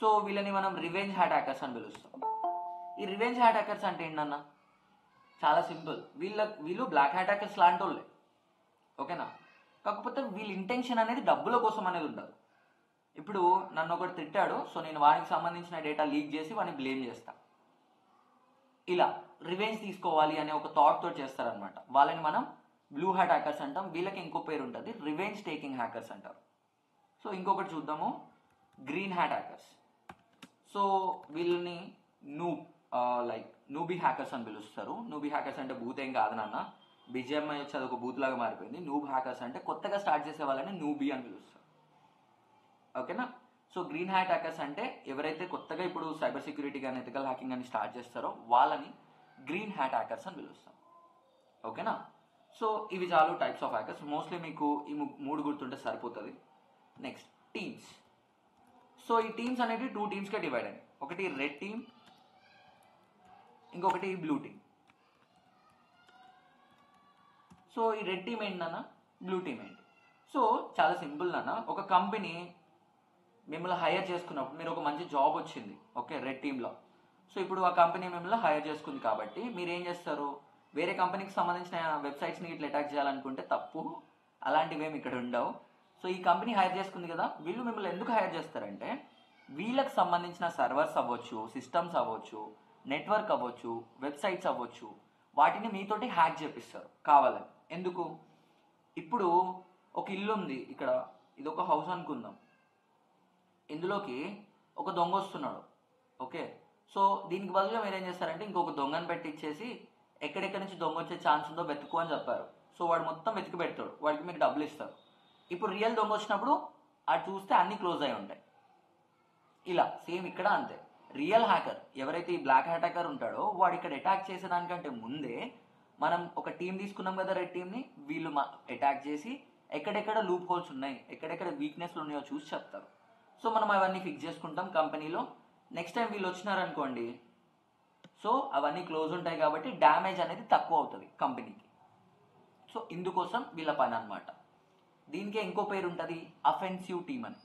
సో వీళ్ళని మనం రివెంజ్ హ్యాట్ హ్యాకర్స్ అని పిలుస్తాం. ఈ రివెంజ్ హ్యాట్ హ్యాకర్స్ అంటే ఏంటన్నా? చాలా సింపుల్. వీళ్ళు బ్లాక్ హ్యాట్ హ్యాకర్స్ లాంటి వాళ్ళే. ఓకేనా, కాకపోతే వీళ్ళ ఇంటెన్షన్ అనేది డబ్బుల కోసం అనేది ఉండదు. ఇప్పుడు నన్ను ఒకటి తిట్టాడు, సో నేను వానికి సంబంధించిన డేటా లీక్ చేసి వాడిని బ్లేమ్ చేస్తా, ఇలా రివెంజ్ తీసుకోవాలి అనే ఒక థాట్ తోటి చేస్తారనమాట. వాళ్ళని మనం బ్లూ హ్యాట్ హ్యాకర్స్ అంటాం. వీళ్ళకి ఇంకో పేరు ఉంటుంది, రివెంజ్ టేకింగ్ హ్యాకర్స్ అంటారు. సో ఇంకొకటి చూద్దాము, గ్రీన్ హ్యాట్ హ్యాకర్స్. సో వీళ్ళని నూబీ హ్యాకర్స్ అని పిలుస్తారు. నూబీ హ్యాకర్స్ అంటే బూత్ ఏం కాదు నాన్న, బిజిఎంఐ వచ్చి అది ఒక బూత్ లాగా మారిపోయింది. నూబ్ హ్యాకర్స్ అంటే కొత్తగా స్టార్ట్ చేసే వాళ్ళని నూబీ అని పిలుస్తారు. ఓకేనా. సో గ్రీన్ హ్యాట్ హ్యాకర్స్ అంటే ఎవరైతే కొత్తగా ఇప్పుడు సైబర్ సెక్యూరిటీ కానీ ఎథికల్ హ్యాకింగ్ అని స్టార్ట్ చేస్తారో వాళ్ళని గ్రీన్ హ్యాట్ హ్యాకర్స్ అని పిలుస్తాం. ఓకేనా. సో ఇవి చాలు టైప్స్ ఆఫ్ హ్యాకర్స్. మోస్ట్లీ మీకు ఈ 3 గుర్తుంటే సరిపోతుంది. Next teams. సో ఈ టీమ్స్ అనేవి 2 టీమ్స్గా డివైడ్ అయ్యాయి. ఒకటి రెడ్ టీమ్, ఇంకొకటి బ్లూ టీమ్. సో ఈ రెడ్ టీమ్ ఏంటన్నా, బ్లూ టీమ్ ఏంటి? సో చాలా సింపుల్ నాన్న. ఒక కంపెనీ మిమ్మల్ని హైర్ చేసుకున్నప్పుడు, మీరు ఒక మంచి జాబ్ వచ్చింది ఓకే రెడ్ టీంలో. సో ఇప్పుడు ఆ కంపెనీ మిమ్మల్ని హైర్ చేసుకుంది కాబట్టి మీరు ఏం చేస్తారు, వేరే కంపెనీకి సంబంధించిన వెబ్సైట్స్ని ఇట్లా అటాక్ చేయాలనుకుంటే తప్పు. అలాంటివి ఏమి ఇక్కడ ఉండవు. సో ఈ కంపెనీ హైర్ చేసుకుంది కదా, వీళ్ళు మిమ్మల్ని ఎందుకు హైర్ చేస్తారంటే వీళ్ళకి సంబంధించిన సర్వర్స్ అవ్వచ్చు, సిస్టమ్స్ అవ్వచ్చు, నెట్వర్క్ అవ్వచ్చు, వెబ్సైట్స్ అవ్వచ్చు, వాటిని మీతోటి హ్యాక్ చేపిస్తారు కావాలని. ఎందుకు? ఇప్పుడు ఒక ఇల్లు ఉంది ఇక్కడ, ఇది ఒక హౌస్ అనుకుందాం, ఇందులోకి ఒక దొంగ వస్తున్నాడు ఓకే. సో దీనికి బదులుగా మీరు ఏం చేస్తారంటే ఇంకొక దొంగను పెట్టించేసి ఎక్కడెక్కడి నుంచి దొంగ వచ్చే ఛాన్స్ ఉందో వెతుకు అని చెప్పారు. సో వాడు మొత్తం వెతికి పెడతాడు, వాడికి మీకు డబ్బులు ఇస్తారు. ఇప్పుడు రియల్ దొంగ వచ్చినప్పుడు అది చూస్తే అన్నీ క్లోజ్ అయి ఉంటాయి. ఇలా సేమ్ ఇక్కడ అంతే. రియల్ హ్యాకర్ ఎవరైతే ఈ బ్లాక్ హ్యాకర్ ఉంటాడో వాడు ఇక్కడ అటాక్ చేసేదానికంటే ముందే మనం ఒక టీం తీసుకున్నాం కదా రెడ్ టీంని, వీళ్ళు అటాక్ చేసి ఎక్కడెక్కడ లూప్ హోల్స్ ఉన్నాయి, ఎక్కడెక్కడ వీక్నెస్లు ఉన్నాయో చూసి చెప్తారు. సో మనం అవన్నీ ఫిక్స్ చేసుకుంటాం కంపెనీలో. నెక్స్ట్ టైం వీళ్ళు వచ్చినారనుకోండి, సో అవన్నీ క్లోజ్ ఉంటాయి కాబట్టి డ్యామేజ్ అనేది తక్కువ అవుతుంది కంపెనీకి. సో ఇందుకోసం వీళ్ళ పని అనమాట. దీనికే ఇంకో పేరు ఉంటుంది, అఫెన్సివ్ టీమ్ అని.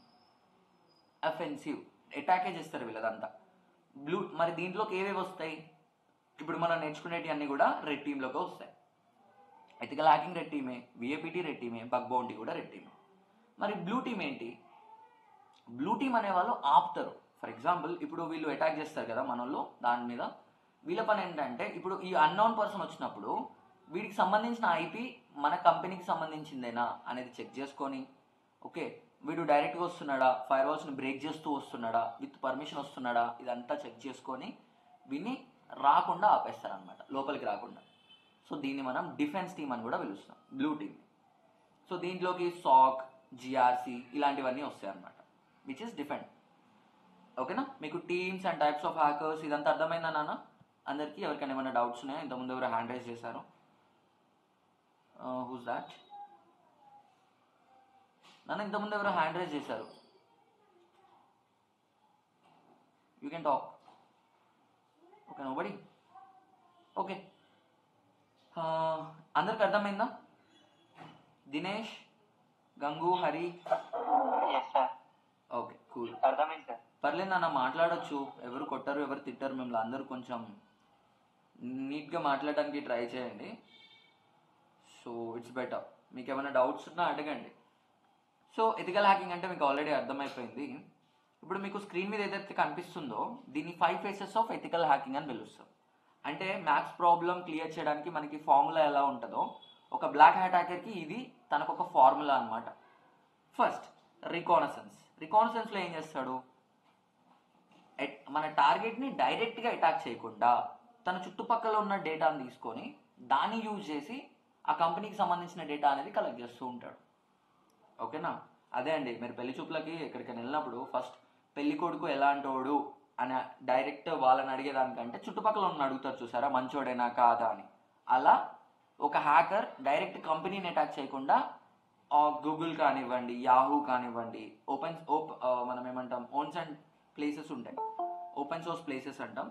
అఫెన్సివ్ అటాకే చేస్తారు వీళ్ళదంతా. మరి దీంట్లోకి ఏవేవి వస్తాయి? ఇప్పుడు మనం నేర్చుకునేవి అన్నీ కూడా రెడ్ టీంలోకి వస్తాయి. ఎథికల్ హ్యాకింగ్ రెడ్ టీమే, విఏపిటి రెడ్ టీమే, బగ్ బౌంటీ కూడా రెడ్ టీమే. మరి బ్లూ టీమ్ ఏంటి? బ్లూ టీమ్ అనే వాళ్ళు ఆపుతారు. ఫర్ ఎగ్జాంపుల్ ఇప్పుడు వీళ్ళు అటాక్ చేస్తారు కదా మన వాళ్ళు, దాని మీద వీళ్ళ పని ఏంటంటే ఇప్పుడు ఈ అన్నోన్ పర్సన్ వచ్చినప్పుడు వీడికి సంబంధించిన ఐపీ మన కంపెనీకి సంబంధించిందేనా అనేది చెక్ చేసుకొని, ఓకే వీడు డైరెక్ట్గా వస్తున్నాడా, ఫైర్ వాల్స్ని బ్రేక్ చేస్తూ వస్తున్నాడా, విత్ పర్మిషన్ వస్తున్నాడా, ఇదంతా చెక్ చేసుకొని వీడిని రాకుండా ఆపేస్తారనమాట, లోపలికి రాకుండా. సో దీన్ని మనం డిఫెన్స్ టీమ్ అని కూడా పిలుస్తాం, బ్లూ టీమ్. సో దీంట్లోకి సాక్, జిఆర్సి ఇలాంటివన్నీ వస్తాయి అనమాట, విచ్ ఇస్ డిఫెండ్. ఓకేనా. మీకు teams and types of hackers ఇదంతా అర్థమైందా నాన్న అందరికీ? ఎవరికైనా ఏమైనా డౌట్స్ ఉన్నాయా? ఇంతకుముందు ఎవరు హ్యాండ్ రైజ్ చేశారు? హూస్ దాట్ నాన్న? ఇంతకుముందు ఎవరు హ్యాండ్ రైజ్ చేశారు? You can talk. Okay nobody? Okay అందరికి అర్థమైందా? దినేష్, గంగు, హరి? ఓకే కూల్, అర్థమైంది సార్. పర్లేదు నాన్న మాట్లాడొచ్చు, ఎవరు కొట్టరు ఎవరు తిట్టరు మిమ్మల్ని. అందరూ కొంచెం నీట్గా మాట్లాడడానికి ట్రై చేయండి. So it's better. మీకు ఏమైనా డౌట్స్ ఉన్నా అడగండి. సో ఎథికల్ హ్యాకింగ్ అంటే మీకు ఆల్రెడీ అర్థమైపోయింది. ఇప్పుడు మీకు స్క్రీన్ మీద ఏదైతే కనిపిస్తుందో దీన్ని 5 ఫేసెస్ ఆఫ్ ఎథికల్ హ్యాకింగ్ అని పిలుస్తాం. అంటే మ్యాథ్స్ ప్రాబ్లం క్లియర్ చేయడానికి మనకి ఫార్ములా ఎలా ఉంటుందో, ఒక బ్లాక్ హ్యాట్ హ్యాకర్కి ఇది తనకు ఒక ఫార్ములా అనమాట. ఫస్ట్ రికానసెన్స్. రికానసెన్స్లో ఏం చేస్తాడు, మన టార్గెట్ని డైరెక్ట్గా అటాక్ చేయకుండా తన చుట్టుపక్కల ఉన్న డేటాను తీసుకొని దాన్ని యూజ్ చేసి ఆ కంపెనీకి సంబంధించిన డేటా అనేది కలెక్ట్ చేస్తూ ఉంటాడు. ఓకేనా. అదే అండి, మీరు పెళ్లి చూపులకి ఎక్కడికైనా వెళ్ళినప్పుడు ఫస్ట్ పెళ్లి కొడుకు ఎలాంటోడు అని డైరెక్ట్ వాళ్ళని అడిగేదానికంటే చుట్టుపక్కల ఉన్న అడుగుతారు చూసారా, మంచోడేనా కాదా అని. అలా ఒక హ్యాకర్ డైరెక్ట్ కంపెనీని అటాక్ చేయకుండా గూగుల్ కానివ్వండి, యాహూ కానివ్వండి, మనం ఏమంటాం ఓన్స్ అండ్ ప్లేసెస్ ఉంటాయి, ఓపెన్ సోర్స్ ప్లేసెస్ అంటాం.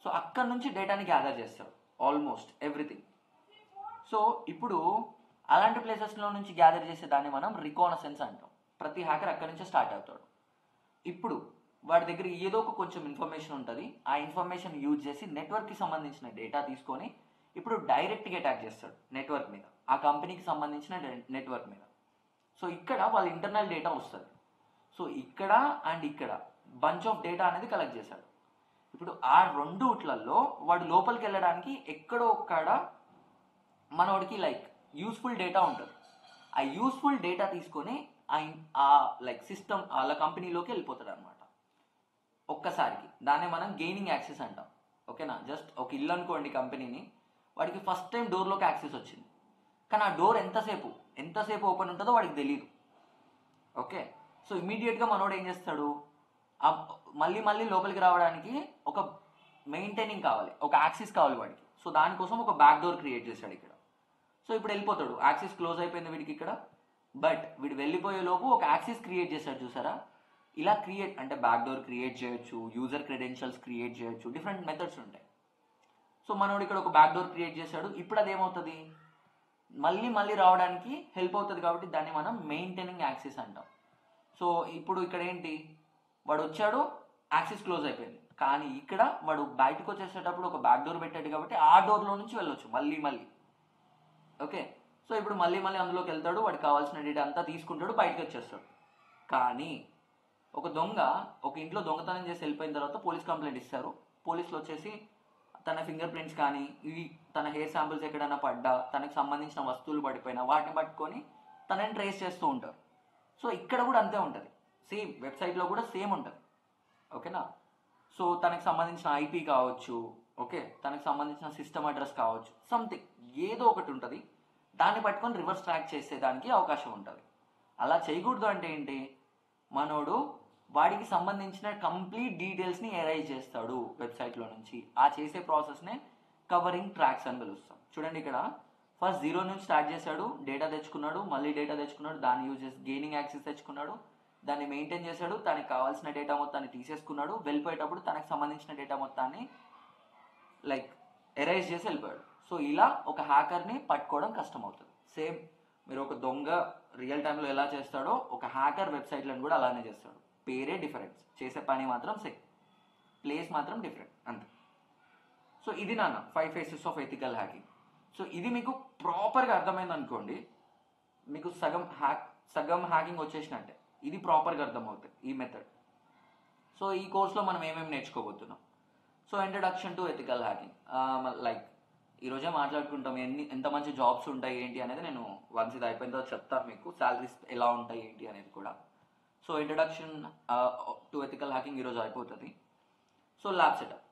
సో అక్కడ నుంచి డేటాని గ్యాదర్ చేస్తారు ఆల్మోస్ట్ ఎవ్రీథింగ్. సో ఇప్పుడు అలాంటి ప్లేసెస్లో నుంచి గ్యాదర్ చేసే దాన్ని మనం రికానసెన్స్ అంటాం. ప్రతి హ్యాకర్ అక్కడి నుంచే స్టార్ట్ అవుతాడు. ఇప్పుడు వాడి దగ్గర ఏదో ఒక కొంచెం ఇన్ఫర్మేషన్ ఉంటుంది, ఆ ఇన్ఫర్మేషన్ యూజ్ చేసి నెట్వర్క్కి సంబంధించిన డేటా తీసుకొని ఇప్పుడు డైరెక్ట్గా అటాక్ చేస్తాడు నెట్వర్క్ మీద, ఆ కంపెనీకి సంబంధించిన నెట్వర్క్ మీద. సో ఇక్కడ వాళ్ళ ఇంటర్నల్ డేటా వస్తుంది. సో ఇక్కడ అండ్ ఇక్కడ బంచ్ ఆఫ్ డేటా అనేది కలెక్ట్ చేశాడు. ఇప్పుడు ఆ రెండుట్లలో వాడు లోపలికి వెళ్ళడానికి ఎక్కడో ఒక్కడ మనోడికి లైక్ యూస్ఫుల్ డేటా ఉంటుంది. ఆ యూస్ఫుల్ డేటా తీసుకొని ఆ లైక్ సిస్టమ్ వాళ్ళ కంపెనీలోకి వెళ్ళిపోతాడు అనమాట ఒక్కసారికి. దాన్ని మనం గెయినింగ్ యాక్సెస్ అంటాం. ఓకేనా? జస్ట్ ఒక ఇల్లు అనుకోండి కంపెనీని, వాడికి ఫస్ట్ టైం డోర్లోకి యాక్సెస్ వచ్చింది, కానీ ఆ డోర్ ఎంతసేపు ఓపెన్ ఉంటుందో వాడికి తెలియదు. ఓకే, సో ఇమీడియట్గా మనోడు ఏం చేస్తాడు, మళ్ళీ లోపలికి రావడానికి ఒక మెయింటైనింగ్ కావాలి, ఒక యాక్సెస్ కావాలి వాడికి. సో దానికోసం ఒక బ్యాక్ డోర్ క్రియేట్ చేశాడు ఇక్కడ. సో ఇప్పుడు వెళ్ళిపోతాడు, యాక్సెస్ క్లోజ్ అయిపోయింది వీడికి ఇక్కడ, బట్ వీడు వెళ్ళిపోయే లోపు ఒక యాక్సెస్ క్రియేట్ చేశాడు. చూసారా? ఇలా క్రియేట్ అంటే బ్యాక్ డోర్ క్రియేట్ చేయొచ్చు, యూజర్ క్రెడెన్షియల్స్ క్రియేట్ చేయొచ్చు, డిఫరెంట్ మెథడ్స్ ఉంటాయి. సో మనోడు ఇక్కడ ఒక బ్యాక్ డోర్ క్రియేట్ చేశాడు. ఇప్పుడు అది ఏమవుతుంది, మళ్ళీ రావడానికి హెల్ప్ అవుతుంది, కాబట్టి దాన్ని మనం మెయింటైనింగ్ యాక్సెస్ అంటాం. సో ఇప్పుడు ఇక్కడ ఏంటి, వాడు వచ్చాడు, యాక్సెస్ క్లోజ్ అయిపోయింది, కానీ ఇక్కడ వాడు బయటకు వచ్చేసేటప్పుడు ఒక బ్యాక్ డోర్ పెట్టాడు, కాబట్టి ఆ డోర్లో నుంచి వెళ్ళొచ్చు మళ్ళీ. ఓకే, సో ఇప్పుడు మళ్ళీ అందులోకి వెళ్తాడు, వాడికి కావాల్సిన డేటా అంతా తీసుకుంటాడు, బయటకు వచ్చేస్తాడు. కానీ ఒక దొంగ ఒక ఇంట్లో దొంగతనం చేసి వెళ్ళిపోయిన తర్వాత పోలీస్ కంప్లైంట్ ఇస్తారు. పోలీసులు వచ్చేసి తన ఫింగర్ ప్రింట్స్ కానీ ఇవి తన హెయిర్ శాంపిల్స్ ఎక్కడైనా పడ్డా, తనకు సంబంధించిన వస్తువులు పడిపోయినా వాటిని పట్టుకొని తనని ట్రేస్ చేస్తూ ఉంటారు. సో ఇక్కడ కూడా అంతే ఉంటుంది, సేమ్ వెబ్సైట్లో కూడా సేమ్ ఉంటుంది. ఓకేనా? సో తనకు సంబంధించిన ఐపీ కావచ్చు, ఓకే, తనకు సంబంధించిన సిస్టమ్ అడ్రస్ కావచ్చు, సంథింగ్ ఏదో ఒకటి ఉంటుంది, దాన్ని పట్టుకొని రివర్స్ ట్రాక్ చేసేదానికి అవకాశం ఉంటుంది. అలా చేయకూడదు అంటే ఏంటి, మనోడు వాడికి సంబంధించిన కంప్లీట్ డీటెయిల్స్ని ఎరైజ్ చేస్తాడు వెబ్సైట్లో నుంచి. ఆ చేసే ప్రాసెస్నే కవరింగ్ ట్రాక్స్ అని పిలుస్తాం. చూడండి, ఇక్కడ ఫస్ట్ 0 నుంచి స్టార్ట్ చేశాడు, డేటా తెచ్చుకున్నాడు, మళ్ళీ డేటా తెచ్చుకున్నాడు, దాన్ని యూజ్ చేసి గెయినింగ్ యాక్సెస్ తెచ్చుకున్నాడు, దాన్ని మెయింటైన్ చేశాడు, తనకి కావాల్సిన డేటా మొత్తాన్ని తీసేసుకున్నాడు, వెళ్ళిపోయేటప్పుడు తనకు సంబంధించిన డేటా మొత్తాన్ని లైక్ ఎరైజ్ చేసి వెళ్ళిపోయాడు. సో ఇలా ఒక హ్యాకర్ని పట్టుకోవడం కష్టం అవుతుంది. సేమ్ మీరు ఒక దొంగ రియల్ టైంలో ఎలా చేస్తాడో ఒక హ్యాకర్ వెబ్సైట్లను కూడా అలానే చేస్తాడు. పేరే డిఫరెన్స్, చేసే పని మాత్రం సేమ్, ప్లేస్ మాత్రం డిఫరెంట్, అంతే. సో ఇది నాన్న 5 phases of ethical hacking. So ఇది మీకు ప్రాపర్గా అర్థమైంది అనుకోండి, మీకు సగం హ్యాకింగ్ వచ్చేసినట్టే. ఇది ప్రాపర్గా అర్థమవుతుంది ఈ మెథడ్. సో ఈ కోర్స్లో మనం ఏమేమి నేర్చుకోబోతున్నాం. So introduction to ethical hacking, like ఈరోజే మాట్లాడుకుంటాం ఎంత మంచి జాబ్స్ ఉంటాయి ఏంటి అనేది. నేను వన్స్ ఇది అయిపోయిన తర్వాత చెప్తాను మీకు, శాలరీస్ ఎలా ఉంటాయి ఏంటి అనేది కూడా. So introduction to ethical hacking ఈరోజు అయిపోతుంది. సో ల్యాబ్ సెటప్,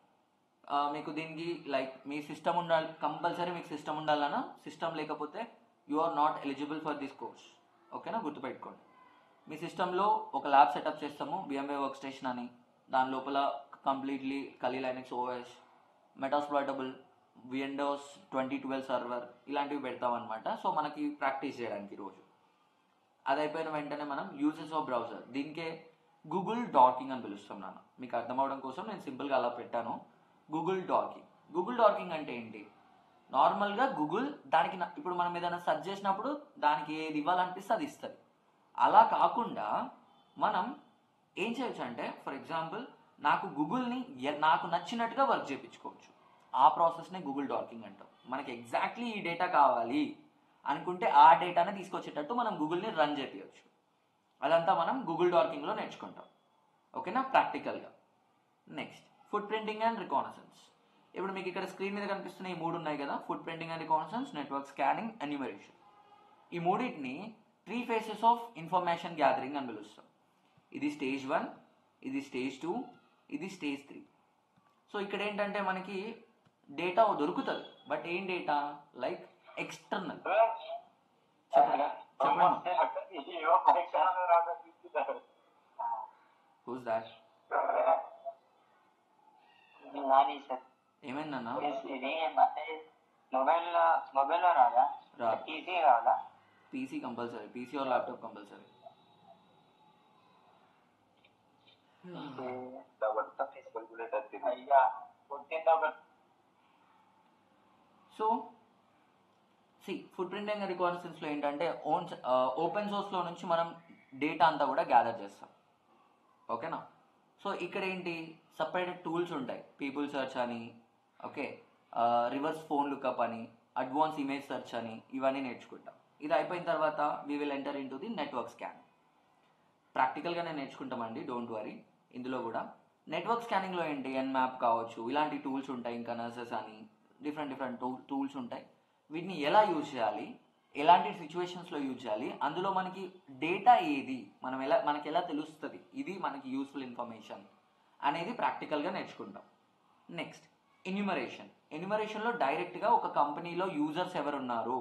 మీకు దీనికి లైక్ మీ సిస్టమ్ ఉండాలి, కంపల్సరీ మీకు సిస్టమ్ ఉండాలన్నా. సిస్టమ్ లేకపోతే you are not eligible for this course. ఓకేనా? గుర్తుపెట్టుకోండి. మీ సిస్టంలో ఒక ల్యాబ్ సెటప్ చేస్తాము, VMware వర్క్ స్టేషన్ అని. దాని లోపల completely Kali Linux OS, Metasploitable, Windows 2012 server ఇలాంటివి పెడతాం అనమాట. సో మనకి ప్రాక్టీస్ చేయడానికి రోజు. అది అయిపోయిన వెంటనే మనం యూజెస్ ఆఫ్ బ్రౌజర్, దీనికే గూగుల్ డాకింగ్ అని పిలుస్తాం నాన్న. మీకు అర్థం అవడం కోసం నేను సింపుల్గా అలా పెట్టాను, గూగుల్ డాకింగ్. గూగుల్ డాకింగ్ అంటే ఏంటి, నార్మల్గా గూగుల్ దానికి ఇప్పుడు మనం ఏదైనా సెర్చ్ చేసినప్పుడు దానికి ఏది ఇవ్వాలనిపిస్తే అది ఇస్తుంది. అలా కాకుండా మనం ఏం చేయొచ్చు అంటే, ఫర్ ఎగ్జాంపుల్ నాకు గూగుల్ని నాకు నచ్చినట్టుగా వర్క్ చేయించుకోవచ్చు. ఆ ప్రాసెస్నే గూగుల్ డాకింగ్ అంటాం. మనకి ఎగ్జాక్ట్లీ ఈ డేటా కావాలి అనుకుంటే ఆ డేటానే తీసుకొచ్చేటట్టు మనం గూగుల్ని రన్ చేయించవచ్చు. అదంతా మనం గూగుల్ డాకింగ్లో నేర్చుకుంటాం. ఓకేనా? ప్రాక్టికల్గా. Next footprinting and reconnaissance. ఇప్పుడు మీకు ఇక్కడ స్క్రీన్ మీద కనిపిస్తున్న ఈ 3 ఉన్నాయి కదా, footprinting and reconnaissance, network scanning, enumeration. ఈ మూడింటిని 3 phases ఆఫ్ ఇన్ఫర్మేషన్ గ్యాదరింగ్ అని పిలుస్తాం. ఇది స్టేజ్ 1, ఇది స్టేజ్ 2, ఇది స్టేజ్ 3. సో ఇక్కడ ఏంటంటే మనకి డేటా దొరుకుతుంది, బట్ ఏం డేటా, లైక్ ఎక్స్టర్నల్. చెప్పండి. Who's that? ఏమైందన్నా? మొబైల్లో రాదా? పీసీ కావాలా? PC compulsory, PC or laptop compulsory. So footprinting and రికానసెన్స్లో ఏంటంటే ఓపెన్ సోర్స్లో నుంచి మనం డేటా అంతా కూడా గ్యాదర్ చేస్తాం. ఓకేనా? సో ఇక్కడ ఏంటి, సపరేటెడ్ టూల్స్ ఉంటాయి, పీపుల్ సెర్చ్ అని, ఓకే, రివర్స్ ఫోన్ లుకప్ అని, అడ్వాన్స్ ఇమేజ్ సెర్చ్ అని, ఇవన్నీ నేర్చుకుంటాం. ఇది అయిపోయిన తర్వాత we will enter in to the network scan. ప్రాక్టికల్గానే నేర్చుకుంటామండి, డోంట్ వరీ. ఇందులో కూడా నెట్వర్క్ స్కానింగ్లో ఏంటి, ఎన్మ్యాప్ కావచ్చు, ఇలాంటి టూల్స్ ఉంటాయి, ఇంకా నర్సెస్ అని డిఫరెంట్ టూల్స్ ఉంటాయి. వీటిని ఎలా యూజ్ చేయాలి, ఎలాంటి సిచ్యువేషన్స్లో యూజ్ చేయాలి, అందులో మనకి డేటా ఏది, మనకి ఎలా తెలుస్తుంది ఇది మనకి యూస్ఫుల్ ఇన్ఫర్మేషన్ అనేది ప్రాక్టికల్గా నేర్చుకుంటాం. నెక్స్ట్ ఎన్యూమరేషన్లో డైరెక్ట్గా ఒక కంపెనీలో యూజర్స్ ఎవరు ఉన్నారు,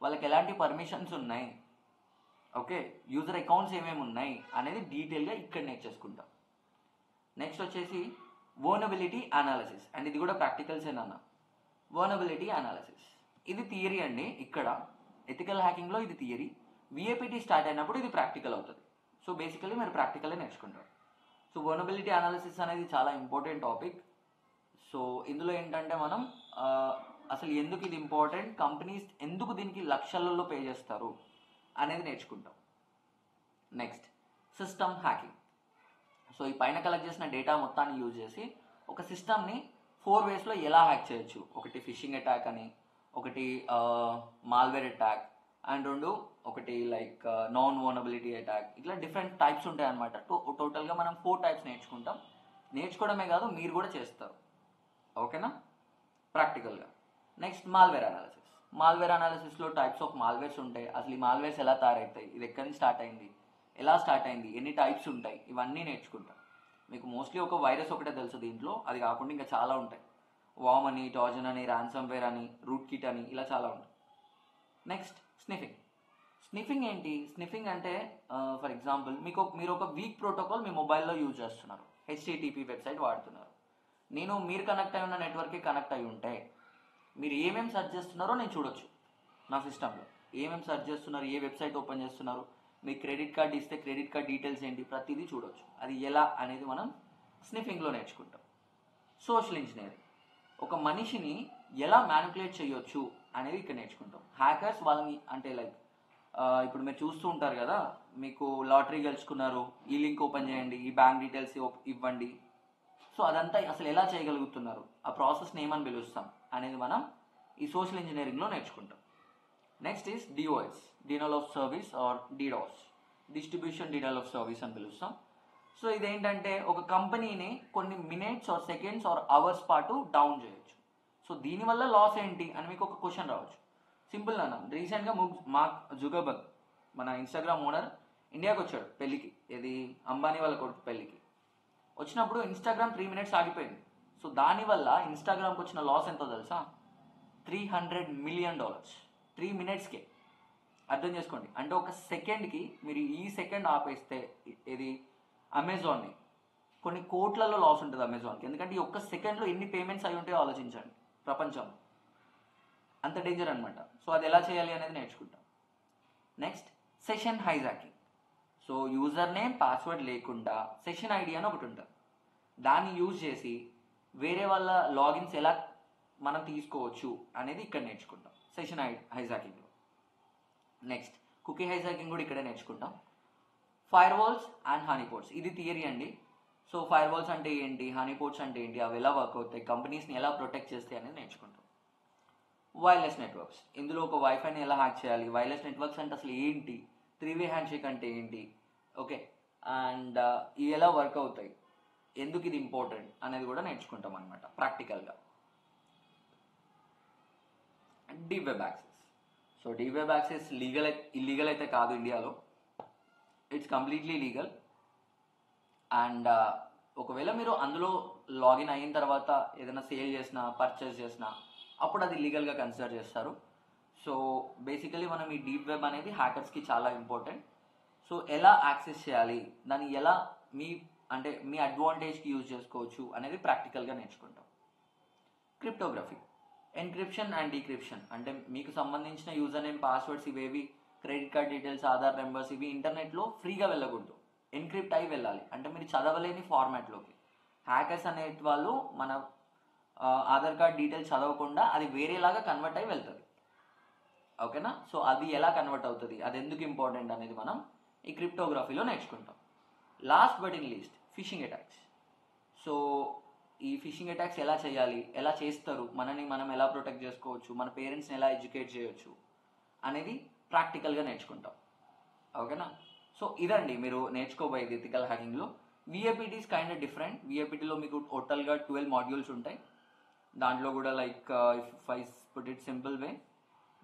వాళ్ళకి ఎలాంటి పర్మిషన్స్ ఉన్నాయి, ఓకే, యూజర్ అకౌంట్స్ ఏమేమి ఉన్నాయి అనేది డీటెయిల్గా ఇక్కడ నేర్చేసుకుంటాం. నెక్స్ట్ వచ్చేసి వోనబిలిటీ అనాలిసిస్, అండ్ ఇది కూడా ప్రాక్టికల్సేనన్న. వోనబిలిటీ అనాలిసిస్ ఇది థియరీ అండి. ఇక్కడ ఎథికల్ హ్యాకింగ్లో ఇది థియరీ, విఏపిటి స్టార్ట్ అయినప్పుడు ఇది ప్రాక్టికల్ అవుతుంది. సో బేసికలీ మీరు ప్రాక్టికల్లే నేర్చుకుంటారు. సో వోనబిలిటీ అనాలిసిస్ అనేది చాలా ఇంపార్టెంట్ టాపిక్. సో ఇందులో ఏంటంటే మనం అసలు ఎందుకు ఇది ఇంపార్టెంట్, కంపెనీస్ ఎందుకు దీనికి లక్షలలో పే చేస్తారు అనేది నేర్చుకుంటాం. Next system hacking. సో ఈ పైన కలెక్ట్ చేసిన డేటా మొత్తాన్ని యూజ్ చేసి ఒక సిస్టమ్ని 4 వేస్లో ఎలా హ్యాక్ చేయొచ్చు. ఒకటి ఫిషింగ్ అటాక్ అని, ఒకటి మాల్వేర్ అటాక్, అండ్ ఒకటి లైక్ నాన్ వోనబిలిటీ అటాక్. ఇట్లా డిఫరెంట్ టైప్స్ ఉంటాయి అన్నమాట. టోటల్గా మనం 4 టైప్స్ నేర్చుకుంటాం. నేర్చుకోవడమే కాదు, మీరు కూడా చేస్తారు, ఓకేనా, ప్రాక్టికల్గా. నెక్స్ట్ మాల్వేర్ అనాలిసిస్లో టైప్స్ ఆఫ్ మాల్వేర్స్ ఉంటాయి. అసలు ఈ మాల్వేర్స్ ఎలా తయారవుతాయి, ఇది ఎక్కడి నుంచి స్టార్ట్ అయింది, ఎలా స్టార్ట్ అయింది, ఎన్ని టైప్స్ ఉంటాయి, ఇవన్నీ నేర్చుకుంటాం. మీకు మోస్ట్లీ ఒక వైరస్ ఒకటే తెలుసు దీంట్లో, అది కాకుండా ఇంకా చాలా ఉంటాయి. వామ్ అని, టాజన్ అని, ర్యాన్సమ్వేర్ అని, రూట్ కిట్ అని, ఇలా చాలా ఉంటాయి. నెక్స్ట్ స్నిఫింగ్ ఏంటి? స్నిఫింగ్ అంటే ఫర్ ఎగ్జాంపుల్ మీరు ఒక వీక్ ప్రోటోకాల్ మీ మొబైల్లో యూజ్ చేస్తున్నారు, హెచ్టిటిపి వెబ్సైట్ వాడుతున్నారు. మీరు కనెక్ట్ అయి ఉన్న నెట్వర్క్కి కనెక్ట్ అయి ఉంటే మీరు ఏమేమి సెర్చ్ చేస్తున్నారో నేను చూడొచ్చు నా సిస్టంలో. ఏమేమి సెర్చ్ చేస్తున్నారు, ఏ వెబ్సైట్ ఓపెన్ చేస్తున్నారు, మీ క్రెడిట్ కార్డ్ ఇస్తే క్రెడిట్ కార్డ్ డీటెయిల్స్ ఏంటి, ప్రతిదీ చూడొచ్చు. అది ఎలా అనేది మనం స్నిఫింగ్లో నేర్చుకుంటాం. సోషల్ ఇంజనీరింగ్, ఒక మనిషిని ఎలా మ్యానిపులేట్ చేయొచ్చు అనేది ఇక్కడ నేర్చుకుంటాం. హ్యాకర్స్ వాళ్ళని అంటే లైక్ ఇప్పుడు మీరు చూస్తూ ఉంటారు కదా, మీకు లాటరీ గెలుచుకున్నారు, ఈ లింక్ ఓపెన్ చేయండి, ఈ బ్యాంక్ డీటెయిల్స్ ఇవ్వండి. సో అదంతా అసలు ఎలా చేయగలుగుతున్నారు, ఆ ప్రాసెస్ని ఏమని పిలుస్తాం అనేది మనం ఈ సోషల్ ఇంజనీరింగ్లో నేర్చుకుంటాం. Next is DoS, denial of service or DDoS, distribution denial of service అని పిలుస్తాం. సో ఇదేంటంటే ఒక కంపెనీని కొన్ని minutes or seconds or hours పాటు డౌన్ చేయొచ్చు. సో దీనివల్ల లాస్ ఏంటి అని మీకు ఒక క్వశ్చన్ రావచ్చు. సింపుల్ అన్న, రీసెంట్గా మార్క్ జుకర్బర్గ్ మన ఇన్స్టాగ్రామ్ ఓనర్ ఇండియాకి వచ్చాడు పెళ్ళికి, ఇది అంబానీ వాళ్ళ కొడుకు పెళ్ళికి. వచ్చినప్పుడు ఇన్స్టాగ్రామ్ 3 minutes ఆగిపోయింది. సో దానివల్ల ఇన్స్టాగ్రామ్కి వచ్చిన లాస్ ఎంతో తెలుసా? $300 million 3 minutesకే. అర్థం చేసుకోండి, అంటే ఒక సెకండ్కి మీరు ఈ సెకండ్ ఆపేస్తే ఇది అమెజాన్ని కొన్ని కోట్లలో లాస్ ఉంటుంది అమెజాన్కి. ఎందుకంటే ఈ ఒక్క సెకండ్లో ఎన్ని పేమెంట్స్ అయి ఉంటాయో ఆలోచించండి ప్రపంచంలో, అంత డేంజర్ అనమాట. సో అది ఎలా చేయాలి అనేది నేర్చుకుంటాం. Next session hijacking. So user name password లేకుండా సెషన్ ఐడి అని ఒకటి ఉంటుంది, దాన్ని యూజ్ చేసి వేరే వాళ్ళ లాగిన్స్ ఎలా మనం తీసుకోవచ్చు అనేది ఇక్కడ నేర్చుకుంటాం సెషన్ హైజాకింగ్లో. నెక్స్ట్ కుకీ హైజాకింగ్ కూడా ఇక్కడే నేర్చుకుంటాం. ఫైర్ వాల్స్ అండ్ హనీపోట్స్, ఇది థియరీ అండి. సో ఫైర్ వాల్స్ అంటే ఏంటి, హనీపోట్స్ అంటే ఏంటి, అవి ఎలా వర్క్ అవుతాయి, కంపెనీస్ని ఎలా ప్రొటెక్ట్ చేస్తాయి అనేది నేర్చుకుంటాం. వైర్లెస్ నెట్వర్క్స్, ఇందులో ఒక వైఫైని ఎలా హ్యాక్ చేయాలి, వైర్లెస్ నెట్వర్క్స్ అంటే అసలు ఏంటి, 3-way హ్యాండ్షేక్ అంటే ఏంటి, ఓకే, అండ్ ఇవి ఎలా వర్క్ అవుతాయి, ఎందుకు ఇది ఇంపార్టెంట్ అనేది కూడా నేర్చుకుంటాం అనమాట ప్రాక్టికల్గా. Deep web access. So deep web access illegal అయితే కాదు ఇండియాలో, ఇట్స్ కంప్లీట్లీ లీగల్. అండ్ ఒకవేళ మీరు అందులో లాగిన్ అయిన తర్వాత ఏదైనా సేల్ చేసినా పర్చేస్ చేసినా అప్పుడు అది లీగల్గా కన్సిడర్ చేస్తారు. సో బేసికలీ మనం ఈ డీప్ వెబ్ అనేది హ్యాకర్స్కి చాలా ఇంపార్టెంట్. సో ఎలా యాక్సెస్ చేయాలి, దాన్ని ఎలా మీ అడ్వాంటేజ్కి యూజ్ చేసుకోవచ్చు అనేది ప్రాక్టికల్గా నేర్చుకుంటాం. క్రిప్టోగ్రఫీ, ఎన్క్రిప్షన్ అండ్ డీక్రిప్షన్, అంటే మీకు సంబంధించిన యూజర్ నేమ్ పాస్వర్డ్స్ ఇవేవి, credit card details, Aadhaar numbers, ఇవి ఇంటర్నెట్లో ఫ్రీగా వెళ్ళకూడదు, ఎన్క్రిప్ట్ అయి వెళ్ళాలి. అంటే మీరు చదవలేని ఫార్మాట్లోకి. హ్యాకర్స్ అనే వాళ్ళు మన ఆధార్ కార్డ్ డీటెయిల్స్ చదవకుండా అది వేరేలాగా కన్వర్ట్ అయి వెళ్తుంది, ఓకేనా. సో అది ఎలా కన్వర్ట్ అవుతుంది, అది ఎందుకు ఇంపార్టెంట్ అనేది మనం ఈ క్రిప్టోగ్రఫీలో నేర్చుకుంటాం. Last but in least fishing attacks. So ఈ ఫిషింగ్ అటాక్స్ ఎలా చేయాలి, ఎలా చేస్తారు, మనం ఎలా ప్రొటెక్ట్ చేసుకోవచ్చు, మన పేరెంట్స్ని ఎలా ఎడ్యుకేట్ చేయొచ్చు అనేది ప్రాక్టికల్గా నేర్చుకుంటాం, ఓకేనా. సో ఇదండి మీరు నేర్చుకోబోయేది ఎథికల్ హ్యాకింగ్లో. VAPT is kind of different. విఏపిటిలో మీకు టోటల్గా 12 modules ఉంటాయి. దాంట్లో కూడా like if I put it simple way,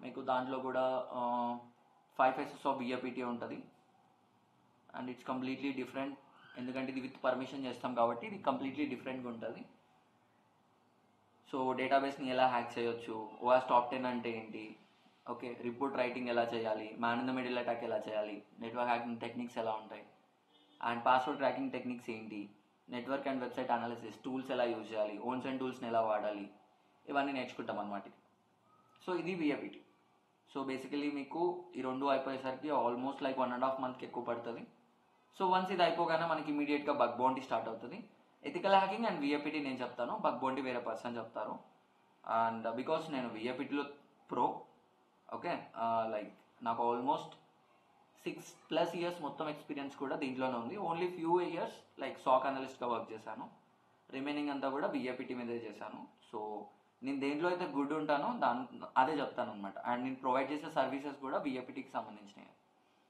మీకు దాంట్లో కూడా 5 phases ఆఫ్ BAPT ఉంటుంది. అండ్ ఇట్స్ కంప్లీట్లీ డిఫరెంట్, ఎందుకంటే ఇది విత్ పర్మిషన్ చేస్తాం కాబట్టి ఇది కంప్లీట్లీ డిఫరెంట్గా ఉంటుంది. సో డేటాబేస్ని ఎలా హ్యాక్ చేయొచ్చు, OWASP టాప్ 10 అంటే ఏంటి, ఓకే, రిపోర్ట్ రైటింగ్ ఎలా చేయాలి, man in the middle attack ఎలా చేయాలి, నెట్వర్క్ హ్యాకింగ్ టెక్నిక్స్ ఎలా ఉంటాయి, అండ్ పాస్వర్డ్ ట్రాకింగ్ టెక్నిక్స్ ఏంటి, network and website analysis tools ఎలా యూజ్ చేయాలి, ఓన్స్ అండ్ టూల్స్ని ఎలా వాడాలి, ఇవన్నీ నేర్చుకుంటాం అన్నమాట. సో ఇది BAPT. సో బేసికలీ మీకు ఈ 2 అయిపోయేసరికి ఆల్మోస్ట్ లైక్ 1.5 months ఎక్కువ పడుతుంది. సో వన్స్ ఇది అయిపోగానే మనకి ఇమీడియట్గా బగ్ బౌంటీ స్టార్ట్ అవుతుంది. ఎథికల్ హ్యాకింగ్ అండ్ BAPT నేను చెప్తాను, బగ్ బౌంటీ వేరే పర్సన్ చెప్తారు. అండ్ బికాస్ నేను BAPTలో ప్రో, ఓకే, లైక్ నాకు ఆల్మోస్ట్ 6+ years మొత్తం ఎక్స్పీరియన్స్ కూడా దీంట్లోనే ఉంది. ఓన్లీ ఫ్యూ ఇయర్స్ లైక్ సాక్ అనలిస్ట్గా వర్క్ చేశాను, రిమైనింగ్ అంతా కూడా BAPT మీదే చేశాను. సో నేను దేంట్లో అయితే గుడ్ ఉంటానో అదే చెప్తాను అనమాట. అండ్ నేను ప్రొవైడ్ చేసే సర్వీసెస్ కూడా BAPTకి సంబంధించినవి,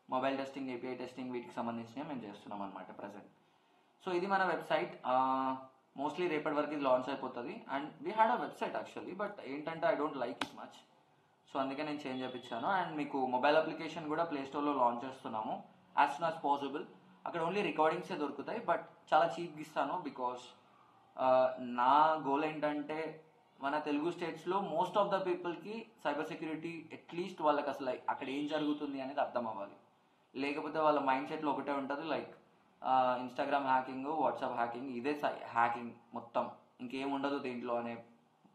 మొబైల్ టెస్టింగ్, API టెస్టింగ్, వీటికి సంబంధించినవి మేము చేస్తున్నాం అనమాట ప్రజెంట్. సో ఇది మన వెబ్సైట్. మోస్ట్లీ రేపటి వరకు ఇది లాంచ్ అయిపోతుంది. And we had a website actually, but ఏంటంటే I don't like it much, so అందుకే నేను చేంజ్ చేయించాను. అండ్ మీకు మొబైల్ అప్లికేషన్ కూడా ప్లేస్టోర్లో లాంచ్ చేస్తున్నాము యాజ్ సూన్ యాజ్ పాసిబుల్. అక్కడ ఓన్లీ రికార్డింగ్సే దొరుకుతాయి, బట్ చాలా చీప్గా ఇస్తాను. బికాస్ నా గోల్ ఏంటంటే మన తెలుగు స్టేట్స్లో మోస్ట్ ఆఫ్ ద పీపుల్కి సైబర్ సెక్యూరిటీ అట్లీస్ట్ వాళ్ళకి అసలు అక్కడ ఏం జరుగుతుంది అనేది అర్థం అవ్వాలి. లేకపోతే వాళ్ళ మైండ్ సెట్లో ఒకటే ఉంటుంది, like Instagram hacking, WhatsApp hacking, ఇదే హ్యాకింగ్ మొత్తం, ఇంకేం ఉండదు దీంట్లో అనే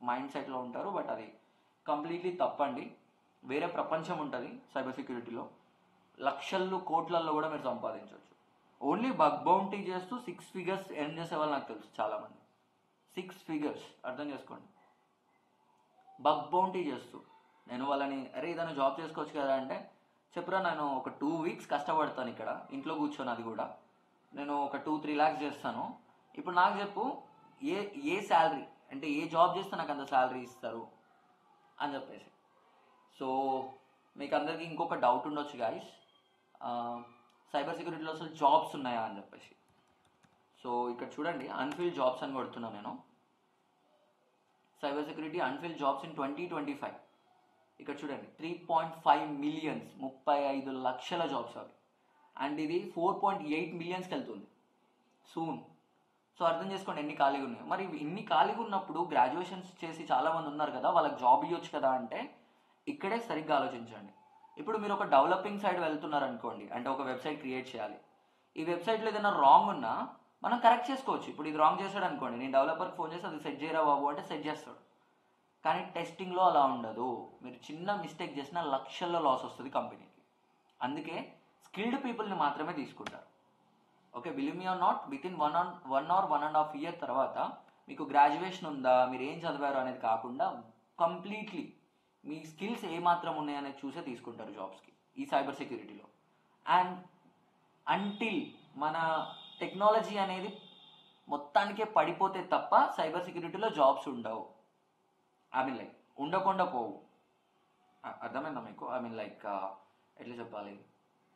మైండ్ సెట్లో ఉంటారు. బట్ అది కంప్లీట్లీ తప్పండి. వేరే ప్రపంచం ఉంటుంది సైబర్ సెక్యూరిటీలో. లక్షల్లో కోట్లల్లో కూడా మీరు సంపాదించవచ్చు. ఓన్లీ బగ్ బౌంటీ చేస్తూ 6 figures ఎర్న్ చేసే వాళ్ళు నాకు తెలుసు చాలామంది. 6 figures అర్థం చేసుకోండి, బగ్ బౌంటీ చేస్తూ. నేను వాళ్ళని అరే ఏదైనా జాబ్ చేసుకోవచ్చు కదా అంటే, చెప్పురా నేను ఒక 2 weeks కష్టపడతాను ఇక్కడ ఇంట్లో కూర్చొని, అది కూడా నేను ఒక 2-3 lakhs చేస్తాను. ఇప్పుడు నాకు చెప్పు ఏ శాలరీ అంటే ఏ జాబ్ చేస్తే నాకు అంత శాలరీ ఇస్తారు అని చెప్పేసి. సో మీకు అందరికీ ఇంకొక డౌట్ ఉండొచ్చు గాయస్, సైబర్ సెక్యూరిటీలో అసలు జాబ్స్ ఉన్నాయా అని చెప్పేసి. సో ఇక్కడ చూడండి, అన్ఫిల్డ్ జాబ్స్ అని కొడుతున్నాను నేను. Cyber security unfilled jobs in 2025. ఇక్కడ చూడండి 3.5 million, 35 లక్షల జాబ్స్ అవి. అండ్ ఇది 4.8 millionsకి వెళ్తుంది సూన్. సో అర్థం చేసుకోండి ఎన్ని ఖాళీగా ఉన్నాయి. మరి ఇన్ని ఖాళీగా ఉన్నప్పుడు గ్రాడ్యుయేషన్స్ చేసి చాలామంది ఉన్నారు కదా, వాళ్ళకి జాబ్ ఇవ్వచ్చు కదా అంటే ఇక్కడే సరిగ్గా ఆలోచించండి. ఇప్పుడు మీరు ఒక డెవలపింగ్ సైడ్ వెళ్తున్నారు అనుకోండి, అంటే ఒక వెబ్సైట్ క్రియేట్ చేయాలి. ఈ వెబ్సైట్లో ఏదైనా రాంగ్ ఉన్నా మనం కరెక్ట్ చేసుకోవచ్చు. ఇప్పుడు ఇది రాంగ్ చేశాడు అనుకోండి, నేను డెవలపర్కి ఫోన్ చేసి అది సెట్ చేయరా బాబు అంటే సెట్ చేస్తాడు. కానీ టెస్టింగ్లో అలా ఉండదు. మీరు చిన్న మిస్టేక్ చేసినా లక్షల్లో లాస్ వస్తుంది కంపెనీకి. అందుకే స్కిల్డ్ పీపుల్ని మాత్రమే తీసుకుంటారు. Okay, believe me or not, within 1 or 1.5 year తర్వాత మీకు గ్రాడ్యుయేషన్ ఉందా, మీరు ఏం చదివారు అనేది కాకుండా కంప్లీట్లీ మీ స్కిల్స్ ఏమాత్రం ఉన్నాయనేది చూసే తీసుకుంటారు జాబ్స్కి ఈ సైబర్ సెక్యూరిటీలో. అండ్ అంటిల్ మన టెక్నాలజీ అనేది మొత్తానికే పడిపోతే తప్ప సైబర్ సెక్యూరిటీలో జాబ్స్ ఉండవు. ఐ మీన్ లైక్ ఉండకుండా పోవు. అర్థమైందా మీకు? ఐ మీన్ లైక్ ఎట్లా చెప్పాలి,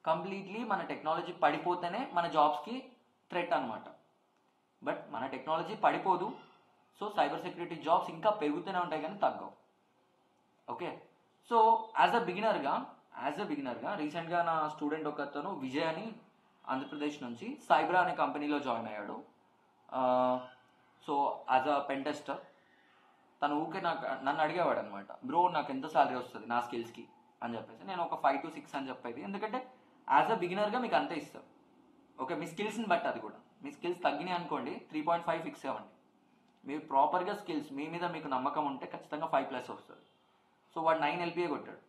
కంప్లీట్లీ మన టెక్నాలజీ పడిపోతేనే మన జాబ్స్కి థ్రెట్ అనమాట. బట్ మన టెక్నాలజీ పడిపోదు, సో సైబర్ సెక్యూరిటీ జాబ్స్ ఇంకా పెరుగుతూనే ఉంటాయి కానీ తగ్గవు. ఓకే, సో యాజ్ అ బిగినర్గా రీసెంట్గా నా స్టూడెంట్ ఒకతను విజయ్ అని ఆంధ్రప్రదేశ్ నుంచి సైబ్రా అనే కంపెనీలో జాయిన్ అయ్యాడు. సో యాజ్ అ పెన్ టెస్టర్ తను ఊకే నన్ను అడిగేవాడు అనమాట, బ్రో నాకు ఎంత శాలరీ వస్తుంది నా స్కిల్స్కి అని చెప్పేసి. నేను ఒక 5 to 6 అని చెప్పేది, ఎందుకంటే యాజ్ అ బిగినర్గా మీకు అంతే ఇస్తాం. ఓకే, మీ స్కిల్స్ని బట్టి అది కూడా. మీ స్కిల్స్ తగ్గినాయి అనుకోండి 3.5 ఫిక్స్ అవ్వండి. మీరు ప్రాపర్గా స్కిల్స్ మీ మీద మీకు నమ్మకం ఉంటే ఖచ్చితంగా 5+ వస్తుంది. సో వాడు 9 LPA కొట్టాడు,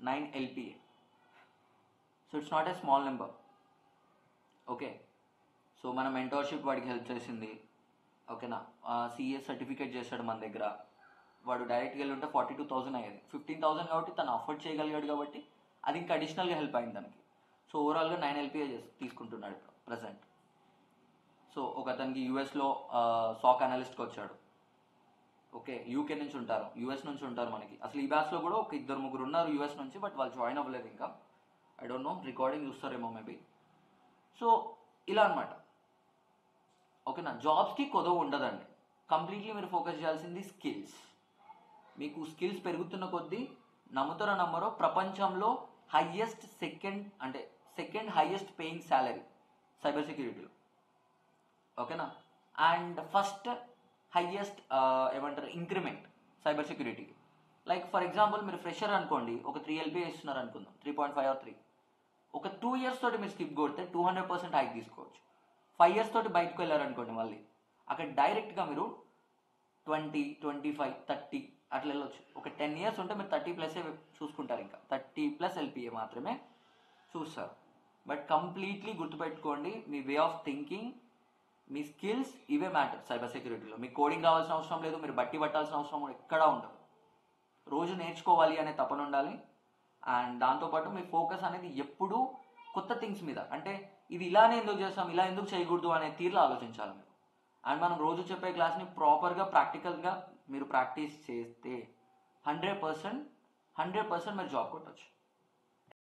9 LPA. So it's not a small number. Okay, so మన మెంటర్షిప్ వాడికి హెల్ప్ చేసింది. ఓకేనా, CA సర్టిఫికేట్ చేశాడు మన దగ్గర. వాడు డైరెక్ట్గా వెళ్ళి ఉంటే 42,000 అయ్యేది, 15,000 కాబట్టి తను అఫోర్డ్ చేయగలిగాడు కాబట్టి అది ఇంకా అడిషనల్గా హెల్ప్ అయింది దానికి. సో ఓవరాల్గా 9 LPA తీసుకుంటున్నాడు ఇప్పుడు ప్రజెంట్. సో ఒక అతనికి యూఎస్లో సాక్ అనలిస్ట్కి వచ్చాడు. ఓకే, UK నుంచి ఉంటారు, US నుంచి ఉంటారు మనకి. అసలు ఈ బ్యాచ్లో కూడా ఒక 2-3 ఉన్నారు US నుంచి, బట్ వాళ్ళు జాయిన్ అవ్వలేదు ఇంకా. ఐ డోంట్ నో, రికార్డింగ్ చూస్తారేమో మేబీ. సో ఇలా అనమాట. ఓకేనా, జాబ్స్కి కొదవ ఉండదండి. కంప్లీట్లీ మీరు ఫోకస్ చేయాల్సింది స్కిల్స్. మీకు స్కిల్స్ పెరుగుతున్న కొద్దీ నమ్ముతారో నమ్మరో ప్రపంచంలో second highest paying salary cyber సెక్యూరిటీలో, ఓకేనా. అండ్ ఫస్ట్ హైయెస్ట్ ఏమంటారు ఇంక్రిమెంట్ సైబర్ సెక్యూరిటీకి. లైక్ ఫర్ ఎగ్జాంపుల్ మీరు ఫ్రెషర్ అనుకోండి, ఒక 3 LPA ఇస్తున్నారు అనుకుందాం, 3.5 or 3. ఒక 2 years తోటి మీరు స్కిప్ కొడితే 200% హైక్ తీసుకోవచ్చు. 5 years తోటి బయటకు వెళ్ళారనుకోండి, మళ్ళీ అక్కడ డైరెక్ట్గా మీరు 20, 25, 30 అట్లా వెళ్ళొచ్చు. ఒక 10 years ఉంటే మీరు 30+ చూసుకుంటారు, ఇంకా 30+ LPA మాత్రమే చూస్తారు. బట్ కంప్లీట్లీ గుర్తుపెట్టుకోండి, మీ వే ఆఫ్ థింకింగ్, మీ స్కిల్స్ ఇవే మ్యాటర్ సైబర్ సెక్యూరిటీలో. మీకు కోడింగ్ కావాల్సిన అవసరం లేదు, మీరు బట్టి పట్టాల్సిన అవసరం కూడా ఎక్కడా ఉండదు. రోజు నేర్చుకోవాలి అనే తపన ఉండాలి. అండ్ దాంతోపాటు మీ ఫోకస్ అనేది ఎప్పుడూ కొత్త థింగ్స్ మీద, అంటే ఇది ఇలానే ఎందుకు చేస్తాం, ఇలా ఎందుకు చేయకూడదు అనే తీరులో ఆలోచించాలి మీరు. అండ్ మనం రోజు చెప్పే క్లాస్ని ప్రాపర్గా ప్రాక్టికల్గా మీరు ప్రాక్టీస్ చేస్తే 100% మీరు జాబ్ కొట్టచ్చు.